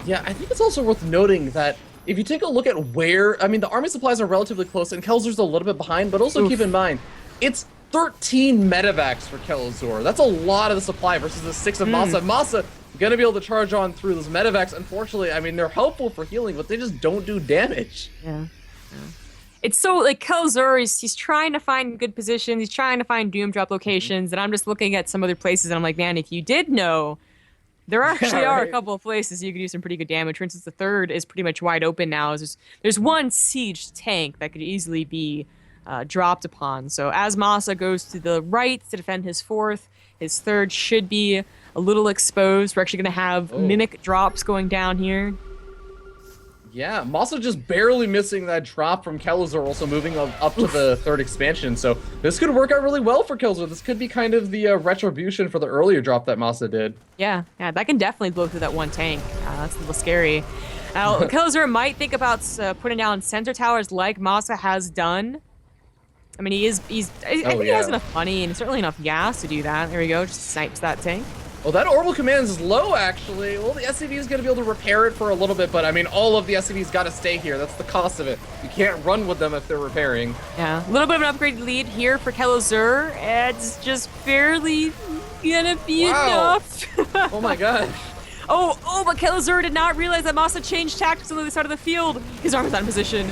Yeah, I think it's also worth noting that if you take a look at the army supplies are relatively close, and Kelazhur's a little bit behind, but also keep in mind, it's 13 medevacs for Kelazhur. That's a lot of the supply versus the 6 of MaSa. MaSa gonna be able to charge on through those medevacs. Unfortunately, I mean, they're helpful for healing, but they just don't do damage. Yeah. It's so, like, Kelazhur, he's trying to find good positions, he's trying to find doom drop locations, and I'm just looking at some other places, and I'm like, man, if you did know, there actually are a couple of places you could do some pretty good damage. For instance, the 3rd is pretty much wide open now. There's one siege tank that could easily be dropped upon. So as MaSa goes to the right to defend his 4th, his 3rd should be a little exposed. We're actually going to have mimic drops going down here. Yeah, MaSa just barely missing that drop from Kelazhur, also moving up to the 3rd expansion. So this could work out really well for Kelazhur. This could be kind of the retribution for the earlier drop that MaSa did. Yeah, that can definitely blow through that one tank. That's a little scary. Now, Kelazhur might think about putting down center towers like MaSa has done. I mean, I think he has enough money and certainly enough gas to do that. There we go, just snipes that tank. Well, that orbital command is low, actually. Well, the SCV is going to be able to repair it for a little bit, but I mean, all of the SCVs got to stay here. That's the cost of it. You can't run with them if they're repairing. Yeah, a little bit of an upgraded lead here for Kelazhur. It's just barely gonna be enough. Oh my god. But Kelazhur did not realize that MaSa changed tactics on the other side of the field. His armor's not in position.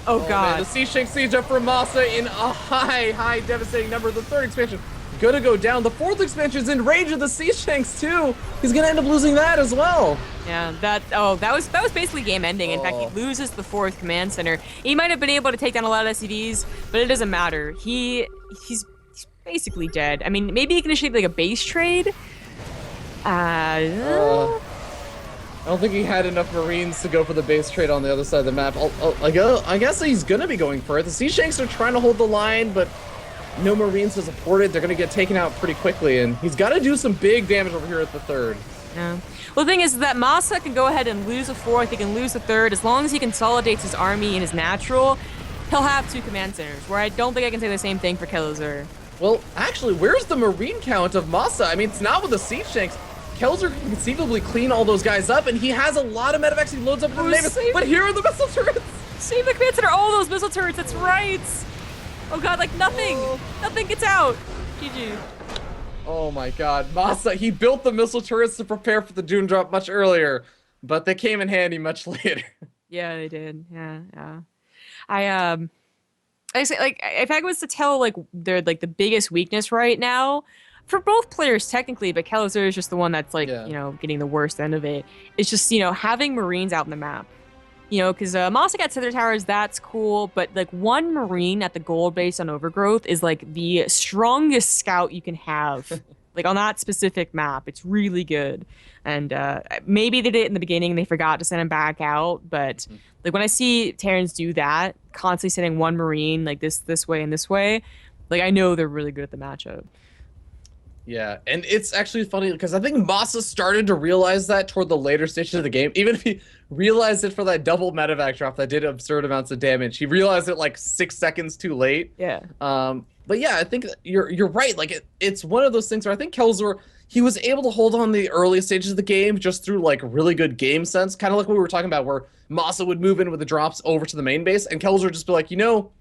Oh god. Man, the siege tank siege up for MaSa in a high devastating number. The 3rd expansion gonna go down. The 4th expansion is in range of the siege tanks too. He's gonna end up losing that as well. Yeah, that was basically game ending. In fact, he loses the 4th command center. He might have been able to take down a lot of SCVs, but it doesn't matter. He's basically dead. I mean, maybe he can initiate like a base trade. I don't think he had enough Marines to go for the base trade on the other side of the map. I guess he's gonna be going for it. The siege tanks are trying to hold the line, but no Marines to support it. They're gonna get taken out pretty quickly, and he's got to do some big damage over here at the 3rd. Yeah. Well, the thing is that MaSa can go ahead and lose a 4th. He can lose a 3rd. As long as he consolidates his army in his natural, he'll have 2 command centers, where I don't think I can say the same thing for Kelazhur. Well, actually, where's the Marine count of MaSa? I mean, it's not with the Siege Tanks. Kelazhur can conceivably clean all those guys up, and he has a lot of medevacs. He loads up into the Mavis, but here are the missile turrets. Save the command center, all those missile turrets, that's right. Oh god, like nothing. Nothing gets out. GG. Oh my god, MaSa, he built the missile turrets to prepare for the Doom drop much earlier, but they came in handy much later. Yeah, they did. Yeah, yeah. I say, like, if I was to tell, like, they're like the biggest weakness right now for both players technically, but Kelazhur is just the one that's like, you know, getting the worst end of it. It's just, you know, having Marines out in the map. You know, because MaSa got Tether Towers, that's cool, but like one Marine at the gold base on Overgrowth is like the strongest scout you can have. Like on that specific map, it's really good. And maybe they did it in the beginning and they forgot to send him back out, but like when I see Terrans do that, constantly sending one Marine like this way and this way, like I know they're really good at the matchup. Yeah, and it's actually funny because I think MaSa started to realize that toward the later stages of the game. Even if he realized it for that double medevac drop that did absurd amounts of damage, he realized it like 6 seconds too late. Yeah. But yeah, I think you're right. Like it's one of those things where I think Kelazhur, he was able to hold on the early stages of the game just through like really good game sense, kind of like what we were talking about, where MaSa would move in with the drops over to the main base, and Kelazhur would just be like, you know,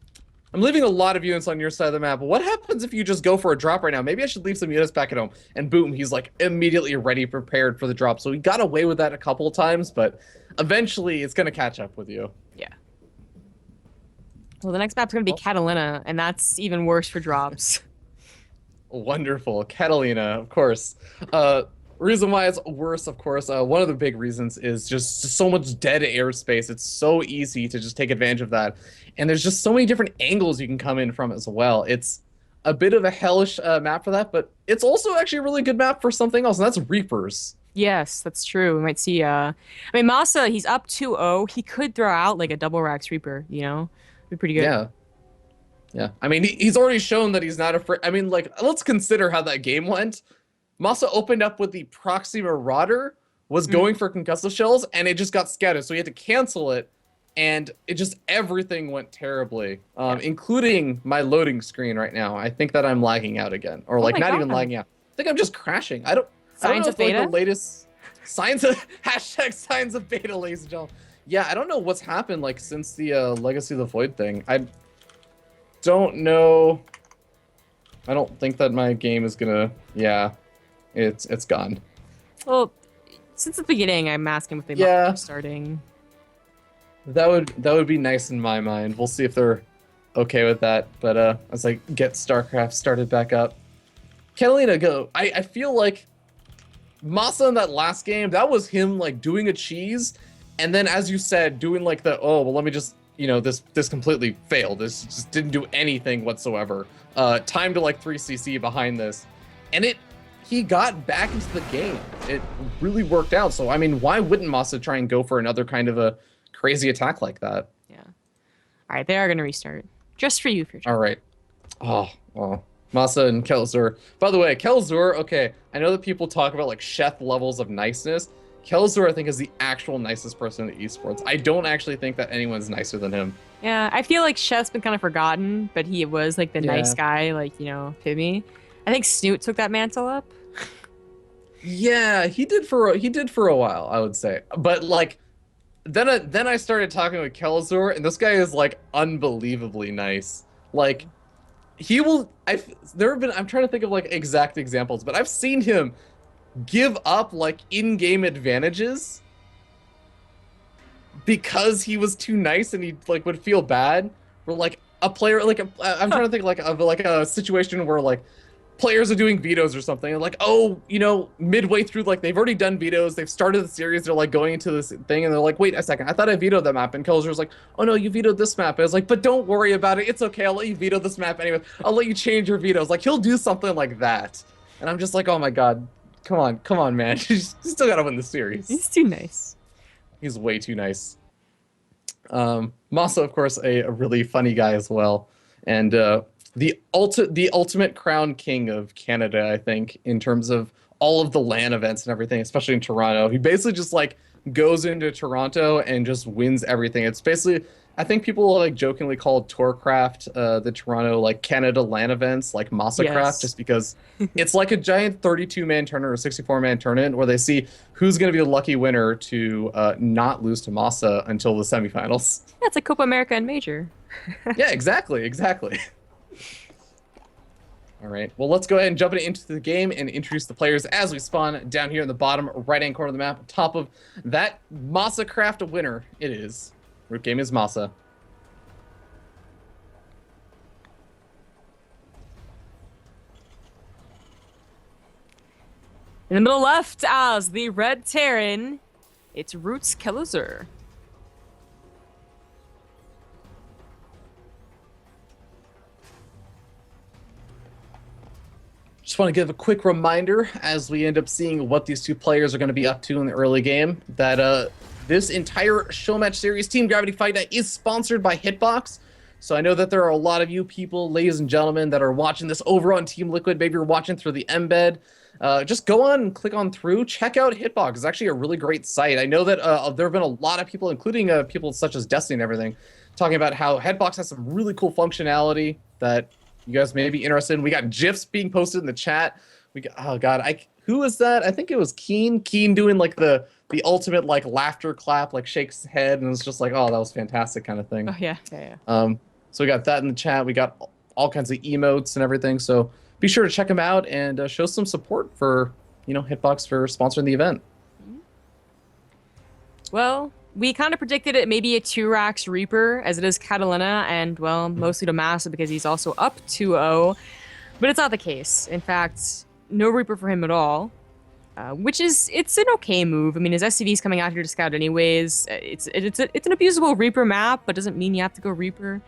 I'm leaving a lot of units on your side of the map. What happens if you just go for a drop right now? Maybe I should leave some units back at home. And boom, he's like immediately ready, prepared for the drop. So he got away with that a couple of times, but eventually it's going to catch up with you. Yeah. Well, the next map's going to be Catalina, and that's even worse for drops. Wonderful. Catalina, of course. Reason why it's worse, of course, one of the big reasons is just so much dead airspace. It's so easy to just take advantage of that. And there's just so many different angles you can come in from as well. It's a bit of a hellish map for that, but it's also actually a really good map for something else, and that's Reapers. Yes, that's true. We might see, I mean, MaSa, he's up 2-0. He could throw out like a double Rax Reaper, you know? Be pretty good. Yeah. Yeah. I mean, he's already shown that he's not afraid. I mean, like, let's consider how that game went. MaSa opened up with the Proxy Marauder, was going for concussive shells, and it just got scattered, so he had to cancel it, and it just, everything went terribly, including my loading screen right now. I think that I'm lagging out again, or like not even lagging out. I think I'm just crashing. I don't know if like the latest signs of hashtag signs of beta, ladies and gentlemen. Yeah, I don't know what's happened like since the Legacy of the Void thing. I don't know. I don't think that my game is gonna. Yeah, it's gone. Well, since the beginning, I'm asking if they might be starting. That would be nice in my mind. We'll see if they're okay with that. But as I get StarCraft started back up, Catalina, go. I feel like MaSa in that last game, that was him like doing a cheese, and then as you said, doing like the let me just this completely failed. This just didn't do anything whatsoever. Time to like 3cc behind this, and he got back into the game. It really worked out. So I mean, why wouldn't MaSa try and go for another kind of a crazy attack like that? Yeah. All right, they are gonna restart just for you, for sure. All right. Oh. MaSa and Kelazhur. By the way, Kelazhur, okay, I know that people talk about like Sheth levels of niceness. Kelazhur, I think, is the actual nicest person in esports. I don't actually think that anyone's nicer than him. Yeah, I feel like Sheth's been kind of forgotten, but he was like the nice guy, like, Pibby. I think Snoot took that mantle up. Yeah, he did for a while, I would say. But like, then I started talking with Kelazhur, and this guy is like unbelievably nice. Like, he will. I'm trying to think of like exact examples, but I've seen him give up like in-game advantages because he was too nice, and he like would feel bad. Where like a player, like I'm trying to think like of like a situation where like players are doing vetoes or something, and like, midway through, like they've already done vetoes, they've started the series, they're like going into this thing, and they're like, wait a second, I thought I vetoed that map, and Kelazhur's like, oh no, you vetoed this map. And I was like, but don't worry about it, it's okay, I'll let you veto this map anyway, I'll let you change your vetoes. Like, he'll do something like that, and I'm just like, oh my god, come on, man, you still gotta win the series. He's too nice. He's way too nice. MaSa, of course, a really funny guy as well, and the ultimate crown king of Canada, I think, in terms of all of the LAN events and everything, especially in Toronto. He basically just like goes into Toronto and just wins everything. It's basically, I think people like jokingly call Tourcraft the Toronto like Canada LAN events like MaSa Yes. Craft, just because it's like a giant 32-man tournament or 64-man tournament where they see who's going to be the lucky winner to not lose to MaSa until the semifinals. Yeah, it's like Copa America and Major. Yeah, exactly. All right, well, let's go ahead and jump into the game and introduce the players as we spawn down here in the bottom right-hand corner of the map. Top of that MaSa Craft winner, it is. Root game is MaSa. In the middle left, as the Red Terran, it's Roots Kelazhur. Just want to give a quick reminder as we end up seeing what these two players are going to be up to in the early game that this entire show match series, Team Gravity Fight Night, is sponsored by Hitbox. So I know that there are a lot of you people, ladies and gentlemen, that are watching this over on Team Liquid. Maybe you're watching through the embed. Just go on and click on through. Check out Hitbox. It's actually a really great site. I know that there have been a lot of people, including people such as Destiny and everything, talking about how Hitbox has some really cool functionality that you guys may be interested in. We got GIFs being posted in the chat. We got, oh god, who was that? I think it was Keen doing like the ultimate like laughter clap, like shakes his head, and it's just like, oh, that was fantastic kind of thing. Oh yeah, yeah. So we got that in the chat. We got all kinds of emotes and everything. So be sure to check them out and show some support for, Hitbox for sponsoring the event. Well, we kind of predicted it may be a 2-Rax Reaper, as it is Catalina, and, well, mostly to MaSa because he's also up 2-0. But it's not the case. In fact, no Reaper for him at all, which is, it's an okay move. I mean, his SCV's coming out here to scout anyways. It's an abusable Reaper map, but doesn't mean you have to go Reaper.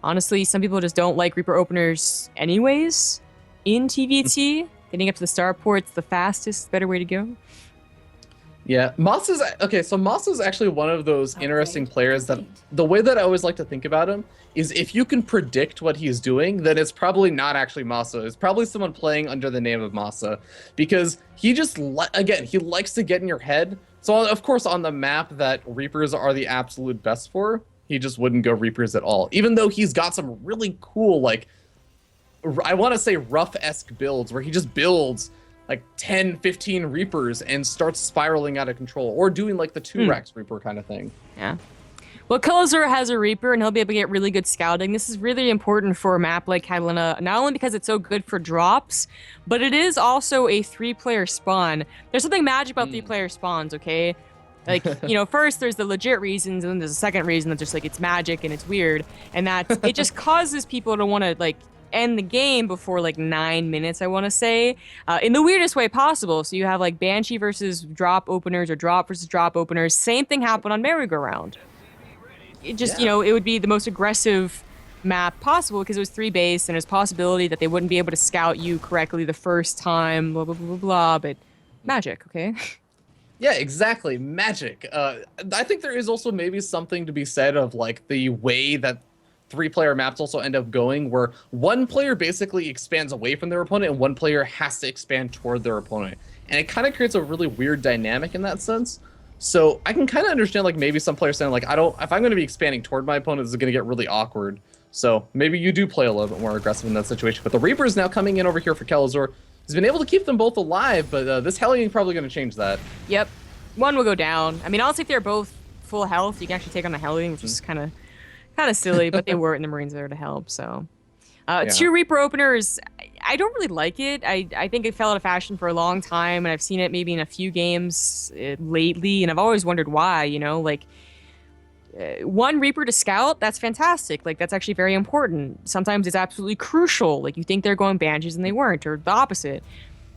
Honestly, some people just don't like Reaper openers anyways. In TVT, getting up to the starport's the fastest, better way to go. Yeah, MaSa's okay. So MaSa's actually one of those interesting players that the way that I always like to think about him is if you can predict what he's doing, then it's probably not actually MaSa. It's probably someone playing under the name of MaSa, because he just again he likes to get in your head. So of course on the map that Reapers are the absolute best for, he just wouldn't go Reapers at all. Even though he's got some really cool, like, I want to say rough-esque builds where he just builds like 10, 15 Reapers and starts spiraling out of control, or doing like the 2-Rax Reaper kind of thing. Yeah. Well, Kelazhur has a Reaper, and he'll be able to get really good scouting. This is really important for a map like Catalina, not only because it's so good for drops, but it is also a 3-player spawn. There's something magic about 3-player spawns, okay? Like, first there's the legit reasons, and then there's a second reason that's just like it's magic and it's weird, and that it just causes people to want to like end the game before like 9 minutes, I want to say, in the weirdest way possible. So you have like Banshee versus drop openers, or drop versus drop openers. Same thing happened on Merry-Go-Round. It just, it would be the most aggressive map possible because it was 3 base, and there's possibility that they wouldn't be able to scout you correctly the first time, blah, blah, blah, blah, blah, but magic, okay? Yeah, exactly. Magic. I think there is also maybe something to be said of like the way that 3-player maps also end up going, where one player basically expands away from their opponent and one player has to expand toward their opponent. And it kind of creates a really weird dynamic in that sense. So I can kind of understand like maybe some players saying like, if I'm going to be expanding toward my opponent, this is going to get really awkward. So maybe you do play a little bit more aggressive in that situation. But the Reaper is now coming in over here for Kelazhur. He's been able to keep them both alive, but this Hellion probably going to change that. Yep. One will go down. I mean, honestly, if they're both full health, you can actually take on the Hellion, which is kind of silly, but they were, and the Marines are there to help, so. 2 Reaper openers, I don't really like it. I think it fell out of fashion for a long time, and I've seen it maybe in a few games lately, and I've always wondered why, like, 1 Reaper to scout, that's fantastic. Like, that's actually very important. Sometimes it's absolutely crucial. Like, you think they're going Banshees and they weren't, or the opposite.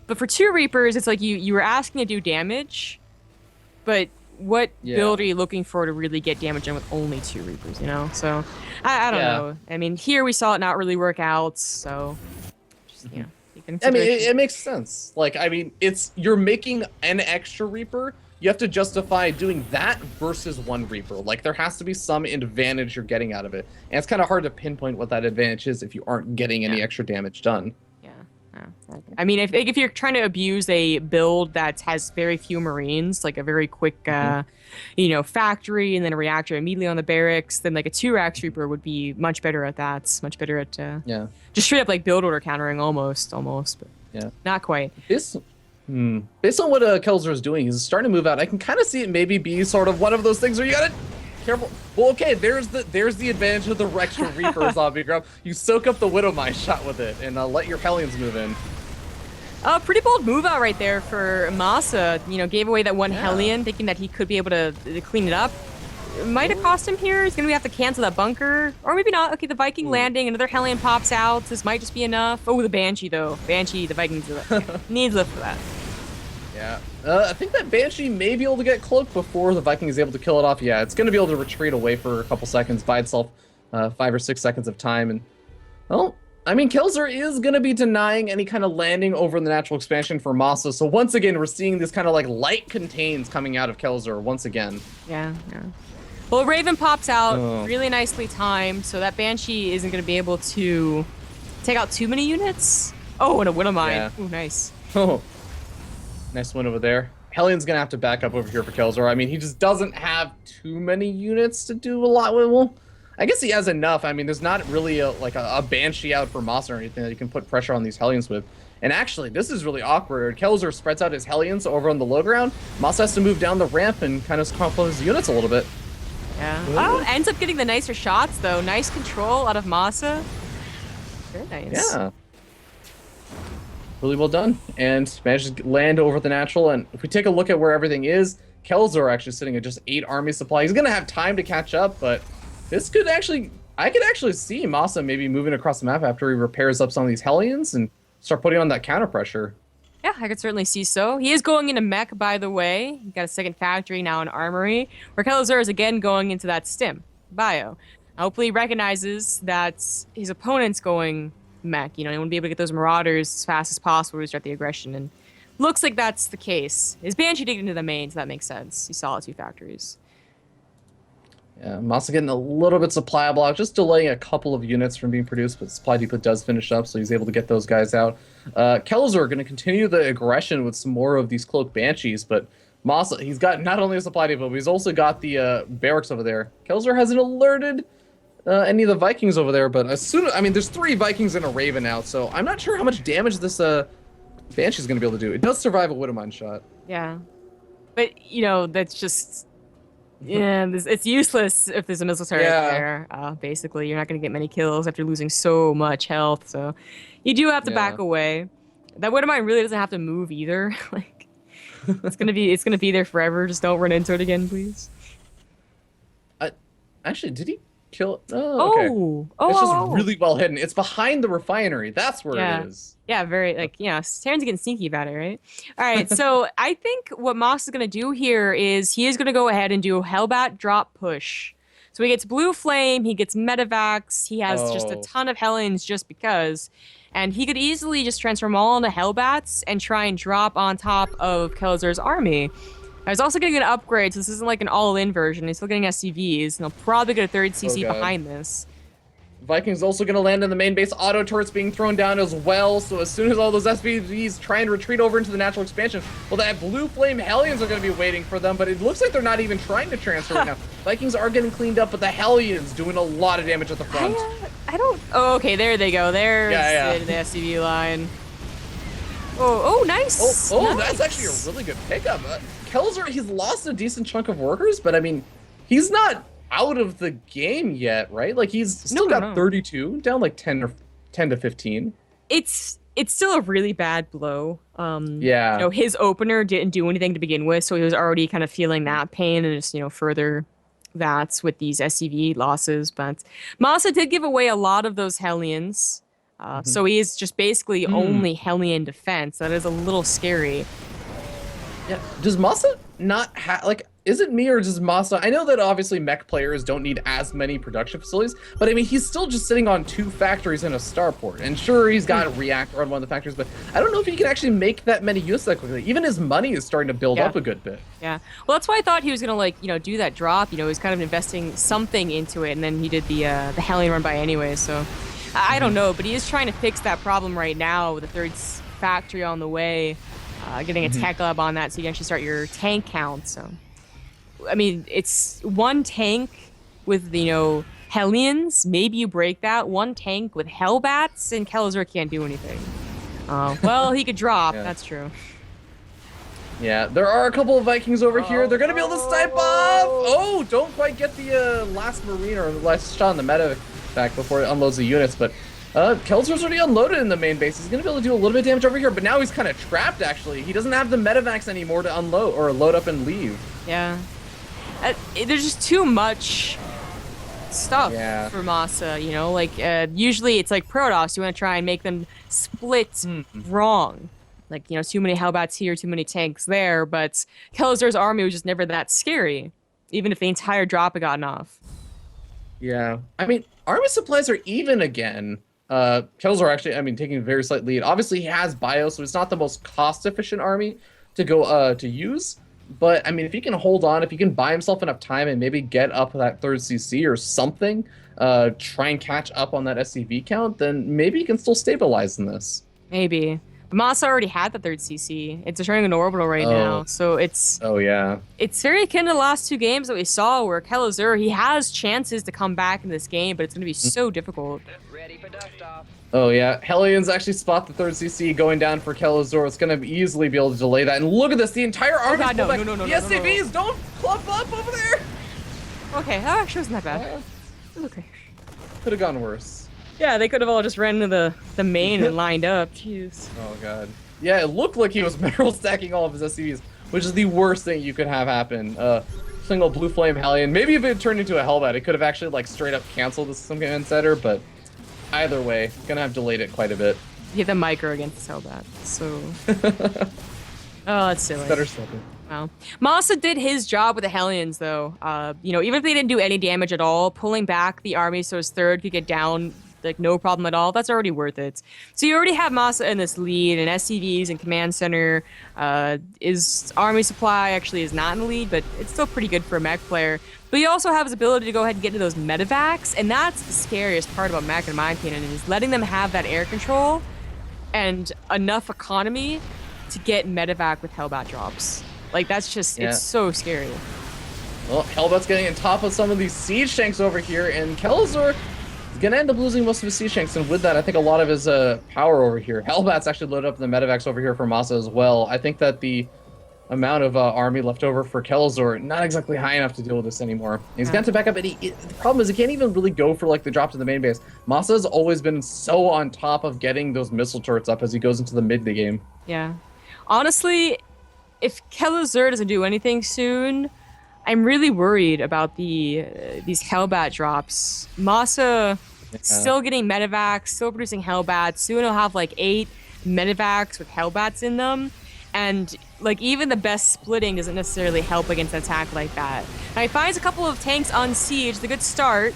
But for 2 Reapers, it's like you were asking to do damage, but what build are you looking for to really get damage in with only 2 Reapers, So, I don't know. I mean, here we saw it not really work out, so, just, I mean, it makes sense. Like, I mean, you're making an extra Reaper. You have to justify doing that versus 1 Reaper. Like, there has to be some advantage you're getting out of it. And it's kind of hard to pinpoint what that advantage is if you aren't getting any extra damage done. Yeah. I mean, if you're trying to abuse a build that has very few Marines, like a very quick, factory and then a reactor immediately on the barracks, then like a 2-rack sweeper would be much better at that. Much better at just straight up like build order countering almost, but not quite. Based on what Kelazhur is doing, he's starting to move out. I can kind of see it maybe be sort of one of those things where you gotta careful. Well, okay, there's the advantage of the extra Reaper zombie grab. You soak up the Widowmine shot with it and let your Hellions move in. Pretty bold move out right there for MaSa. Gave away that one Hellion, thinking that he could be able to clean it up. It might have cost him here. He's gonna have to cancel that bunker, or maybe not. Okay, the Viking landing, another Hellion pops out. This might just be enough. Oh, the Banshee though. Banshee, the Vikings needs lift for that. Yeah, I think that Banshee may be able to get cloaked before the Viking is able to kill it off. Yeah, it's going to be able to retreat away for a couple seconds, buy itself 5 or 6 seconds of time. And, well, I mean, Kelazhur is going to be denying any kind of landing over the natural expansion for MaSa. So once again, we're seeing this kind of like light contains coming out of Kelazhur once again. Yeah. Well, Raven pops out, really nicely timed, so that Banshee isn't going to be able to take out too many units. Oh, and a Widowmine. Yeah. Ooh, nice. Oh. Nice win over there. Hellion's gonna have to back up over here for Kelazhur. I mean, he just doesn't have too many units to do a lot with. Well, I guess he has enough. I mean, there's not really a Banshee out for MaSa or anything that you can put pressure on these Hellions with. And actually, this is really awkward. Kelazhur spreads out his Hellions over on the low ground. MaSa has to move down the ramp and kind of crumple his units a little bit. Yeah. Oh, ends up getting the nicer shots though. Nice control out of MaSa. Very nice. Yeah. Really well done, and managed to land over the natural. And if we take a look at where everything is, Kelazhur actually sitting at just 8 army supply. He's gonna have time to catch up, but this could actually, I could actually see MaSa maybe moving across the map after he repairs up some of these Hellions and start putting on that counter pressure. Yeah, I could certainly see so. He is going into mech, by the way. He got a second factory, now an armory, where Kelazhur is again going into that stim bio. Hopefully he recognizes that his opponent's going mech. He won't be able to get those Marauders as fast as possible to start the aggression, and looks like that's the case. His Banshee digged into the main, so that makes sense. He saw 2 factories. Yeah, MaSa getting a little bit supply block, just delaying a couple of units from being produced, but supply depot does finish up, so he's able to get those guys out. Kelazhur going to continue the aggression with some more of these cloaked Banshees, but MaSa, he's got not only a supply depot, but he's also got the barracks over there. Kelazhur hasn't alerted any of the Vikings over there, but there's 3 Vikings and a Raven out, so I'm not sure how much damage this Banshee's gonna be able to do. It does survive a Widowmine shot. Yeah, but that's just it's useless if there's a missile turret there. Basically, you're not gonna get many kills after losing so much health, so you do have to back away. That Widowmine really doesn't have to move either. Like it's gonna be there forever. Just don't run into it again, please. Actually, did he kill? Oh, okay. It's just really well hidden. It's behind the refinery. That's where it is. Yeah, very Terran's getting sneaky about it, right? All right, so I think what MaSa is gonna do here is he is gonna go ahead and do Hellbat drop push. So he gets Blue Flame, he gets Medivacs, he has just a ton of Hellions just because, and he could easily just transform all into Hellbats and try and drop on top of Kelazhur's army. He's also getting an upgrade, so this isn't like an all-in version. He's still getting SCVs, and he'll probably get a 3rd CC behind this. Vikings also going to land in the main base. Auto turrets being thrown down as well, so as soon as all those SCVs try and retreat over into the natural expansion, well, that Blue Flame Hellions are going to be waiting for them, but it looks like they're not even trying to transfer right now. Vikings are getting cleaned up, but the Hellions doing a lot of damage at the front. I don't... Oh, okay, there they go. There's the SCV line. Oh, nice. Nice. That's actually a really good pickup. Kelazhur, he's lost a decent chunk of workers, but I mean, he's not out of the game yet, right? Like he's still got 32, down like 10 to 15. It's still a really bad blow. His opener didn't do anything to begin with, so he was already kind of feeling that pain, and just further that's with these SCV losses. But MaSa did give away a lot of those Hellions. So he is just basically only Hellion defense. That is a little scary. Yeah. Does MaSa not is it me or does MaSa? I know that obviously mech players don't need as many production facilities, but I mean, he's still just sitting on 2 factories and a starport. And sure, he's got a reactor on one of the factories, but I don't know if he can actually make that many units that quickly. Even his money is starting to build up a good bit. Yeah. Well, that's why I thought he was going to, do that drop. He was kind of investing something into it, and then he did the Hellion run by anyway, so... I don't know, but he is trying to fix that problem right now with the third factory on the way, getting a tech lab on that so you can actually start your tank count. So, I mean, it's one tank with, Hellions. Maybe you break that. One tank with Hellbats, and Kelazhur can't do anything. Well, he could drop. Yeah. That's true. Yeah, there are a couple of Vikings over here. They're going to be able to snipe off. Oh, don't quite get the last Marine or the last shot on the meta back before it unloads the units. But Kelazhur's already unloaded in the main base. He's going to be able to do a little bit of damage over here. But now he's kind of trapped, actually. He doesn't have the metavacs anymore to unload or load up and leave. Yeah. There's just too much stuff for MaSa, usually it's like Protoss. You want to try and make them split wrong. Like, too many Hellbats here, too many tanks there, but Kelazhur's army was just never that scary, even if the entire drop had gotten off. Yeah. I mean, army supplies are even again. Kelazhur actually, taking a very slight lead. Obviously, he has bio, so it's not the most cost-efficient army to go to use. But, if he can hold on, if he can buy himself enough time and maybe get up that third CC or something, try and catch up on that SCV count, then maybe he can still stabilize in this. Maybe. But MaSa already had the third CC. It's turning into orbital right now, so it's... Oh, yeah. It's very akin to the last two games that we saw where Kelazhur, he has chances to come back in this game, but it's going to be so difficult. Ready for dust off. Oh, yeah. Hellions actually spot the third CC going down for Kelazhur. It's going to easily be able to delay that. And look at this. The entire army God, no. The SCVs don't clump up over there. Okay, that actually wasn't that bad. It was okay. Could have gone worse. Yeah, they could have all just ran to the main and lined up. Jeez. Oh, God. Yeah, it looked like he was mineral stacking all of his SCVs, which is the worst thing you could have happen. Single Blue Flame Hellion. Maybe if it turned into a Hellbat, it could have actually, straight up canceled the System Command Center, but either way, gonna have delayed it quite a bit. Hit the micro against Hellbat, so... Oh, that's silly. Better something. Wow. MaSa did his job with the Hellions, though. Even if they didn't do any damage at all, pulling back the army so his third could get down, no problem at all, that's already worth it. So you already have MaSa in this lead, and SCVs and Command Center. His army supply actually is not in the lead, but it's still pretty good for a mech player. But you also have his ability to go ahead and get into those medevacs, and that's the scariest part about mech, in my opinion, is letting them have that air control and enough economy to get medevac with Hellbat drops. That's just, it's so scary. Well, Hellbat's getting on top of some of these siege tanks over here, and Kelazhur is going to end up losing most of his siege tanks, and with that, I think a lot of his power over here. Hellbat's actually loaded up the medevacs over here for MaSa as well. I think that the amount of army left over for Kelazhur, not exactly high enough to deal with this anymore. He's got to back up, and the problem is he can't even really go for the drop to the main base. MaSa has always been so on top of getting those missile turrets up as he goes into the mid game. Yeah. Honestly, if Kelazhur doesn't do anything soon, I'm really worried about these Hellbat drops. MaSa still getting medevacs, still producing Hellbats. Soon he'll have 8 medevacs with Hellbats in them. And even the best splitting doesn't necessarily help against an attack like that. Now he finds a couple of tanks on siege. It's a good start.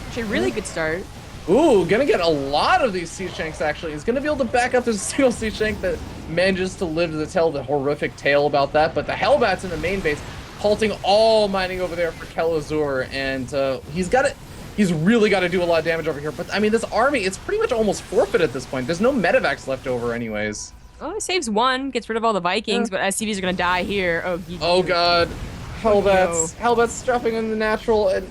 Actually, a really good start. Ooh, gonna get a lot of these siege tanks, actually. He's gonna be able to back up this single siege tank that manages to live to tell the horrific tale about that. But the Hellbats in the main base, halting all mining over there for Kelazhur, and he's really got to do a lot of damage over here. But, this army, it's pretty much almost forfeit at this point. There's no medevacs left over anyways. Oh, it saves one, gets rid of all the Vikings, but SCVs are gonna die here. Oh, God. Hellbats. Hellbats dropping in the natural, and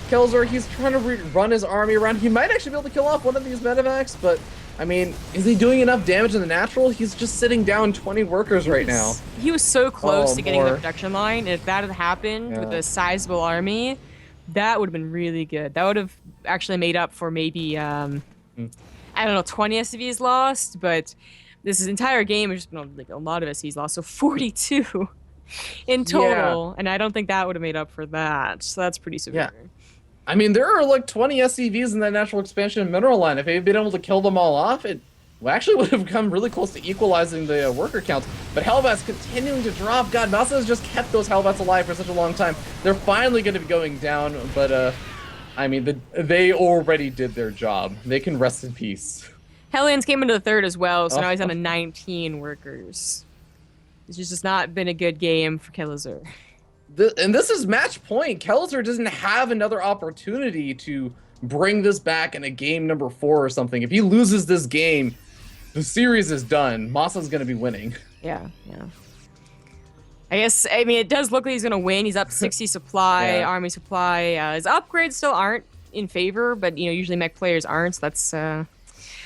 Kelazhur, he's trying to run his army around. He might actually be able to kill off one of these medevacs, but is he doing enough damage in the natural? He's just sitting down 20 workers right now. He was so close to getting the production line. If that had happened with a sizable army, that would have been really good. That would have actually made up for maybe, 20 SCVs lost, but this entire game has just been a lot of SCVs lost, so 42 in total, and I don't think that would have made up for that, so that's pretty severe. Yeah. There are 20 SCVs in that natural expansion mineral line. If they'd been able to kill them all off, it actually would have come really close to equalizing the worker counts. But Hellbats continuing to drop. God, MaSa has just kept those Hellbats alive for such a long time. They're finally going to be going down, but they already did their job. They can rest in peace. Hellions came into the third as well, so now he's on to 19 workers. It's just not been a good game for Kelazhur. And this is match point. Kelazhur doesn't have another opportunity to bring this back in a game number 4 or something. If he loses this game, the series is done. MaSa's going to be winning. Yeah. I mean, it does look like he's gonna win. He's up 60 supply, Yeah. army supply. His upgrades still aren't in favor, but usually mech players aren't. So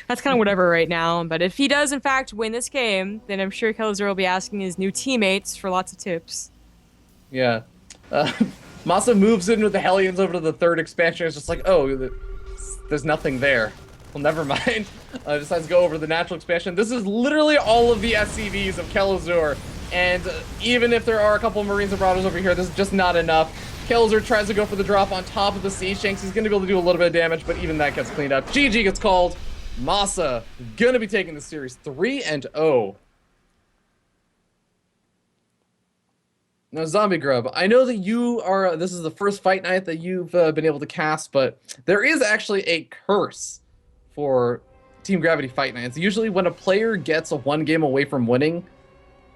that's kind of whatever right now. But if he does in fact win this game, then I'm sure Kelazhur will be asking his new teammates for lots of tips. Yeah. MaSa moves in with the Hellions over to the 3rd expansion. It's just like, oh, there's nothing there. Well, never mind. Decides to go over to the natural expansion. This is literally all of the SCVs of Kelazhur. And even if there are a couple of Marines and Marauders over here, this is just not enough. Kelazhur tries to go for the drop on top of the Siege Shanks. He's going to be able to do a little bit of damage, but even that gets cleaned up. GG gets called. MaSa going to be taking the series 3-0. Now, Zombie Grub, I know that you are, this is the first fight night that you've been able to cast, but there is actually a curse for Team Gravity Fight Nights. Usually when a player gets a 1 game away from winning,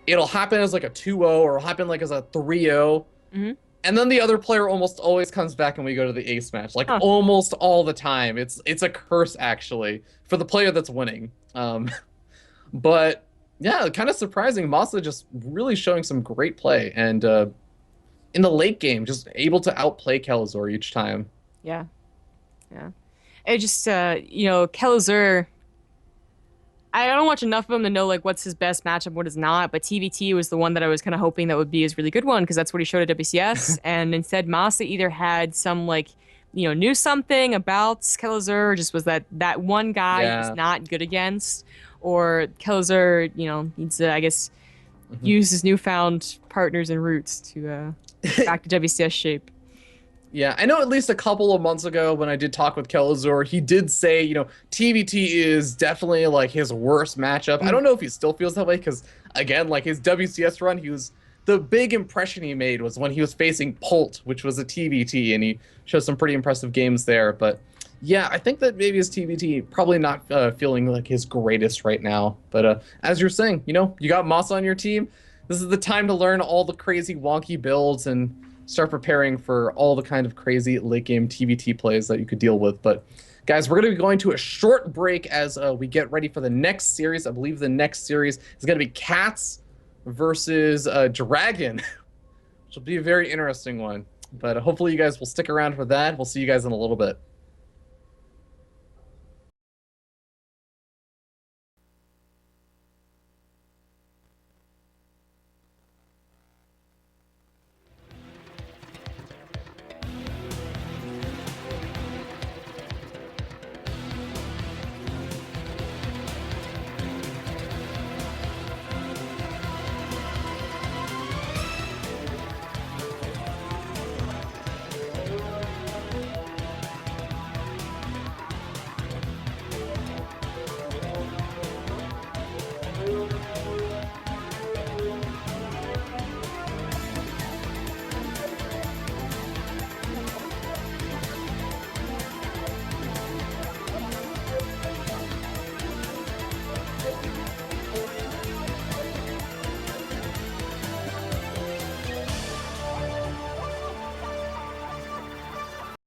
it'll happen as like a 2-0 or it'll happen like as a 3-0. Mm-hmm. And then the other player almost always comes back and we go to the ace match. Like almost all the time. It's a curse actually for the player that's winning. But yeah, kind of surprising. MaSa just really showing some great play and in the late game just able to outplay Kelazhur each time. Yeah. It just Kelazhur, I don't watch enough of him to know like what's his best matchup, what is not. But TVT was the one that I was kind of hoping that would be his really good one because that's what he showed at WCS. And instead, MaSa either had some like knew something about Kelazhur, or just was that one guy he was not good against, or Kelazhur needs to use his newfound partners and roots to get back to WCS shape. Yeah, I know at least a couple of months ago when I did talk with Kelazhur, he did say, TBT is definitely like his worst matchup. I don't know if he still feels that way because, again, like his WCS run, the big impression he made was when he was facing Pult, which was a TBT, and he showed some pretty impressive games there. But yeah, I think that maybe his TBT probably not feeling like his greatest right now. But as you're saying, you got MaSa on your team. This is the time to learn all the crazy wonky builds and start preparing for all the kind of crazy late game TBT plays that you could deal with. But guys, we're going to be going to a short break as we get ready for the next series. I believe the next series is going to be Cats versus Dragon, which will be a very interesting one. But hopefully you guys will stick around for that. We'll see you guys in a little bit.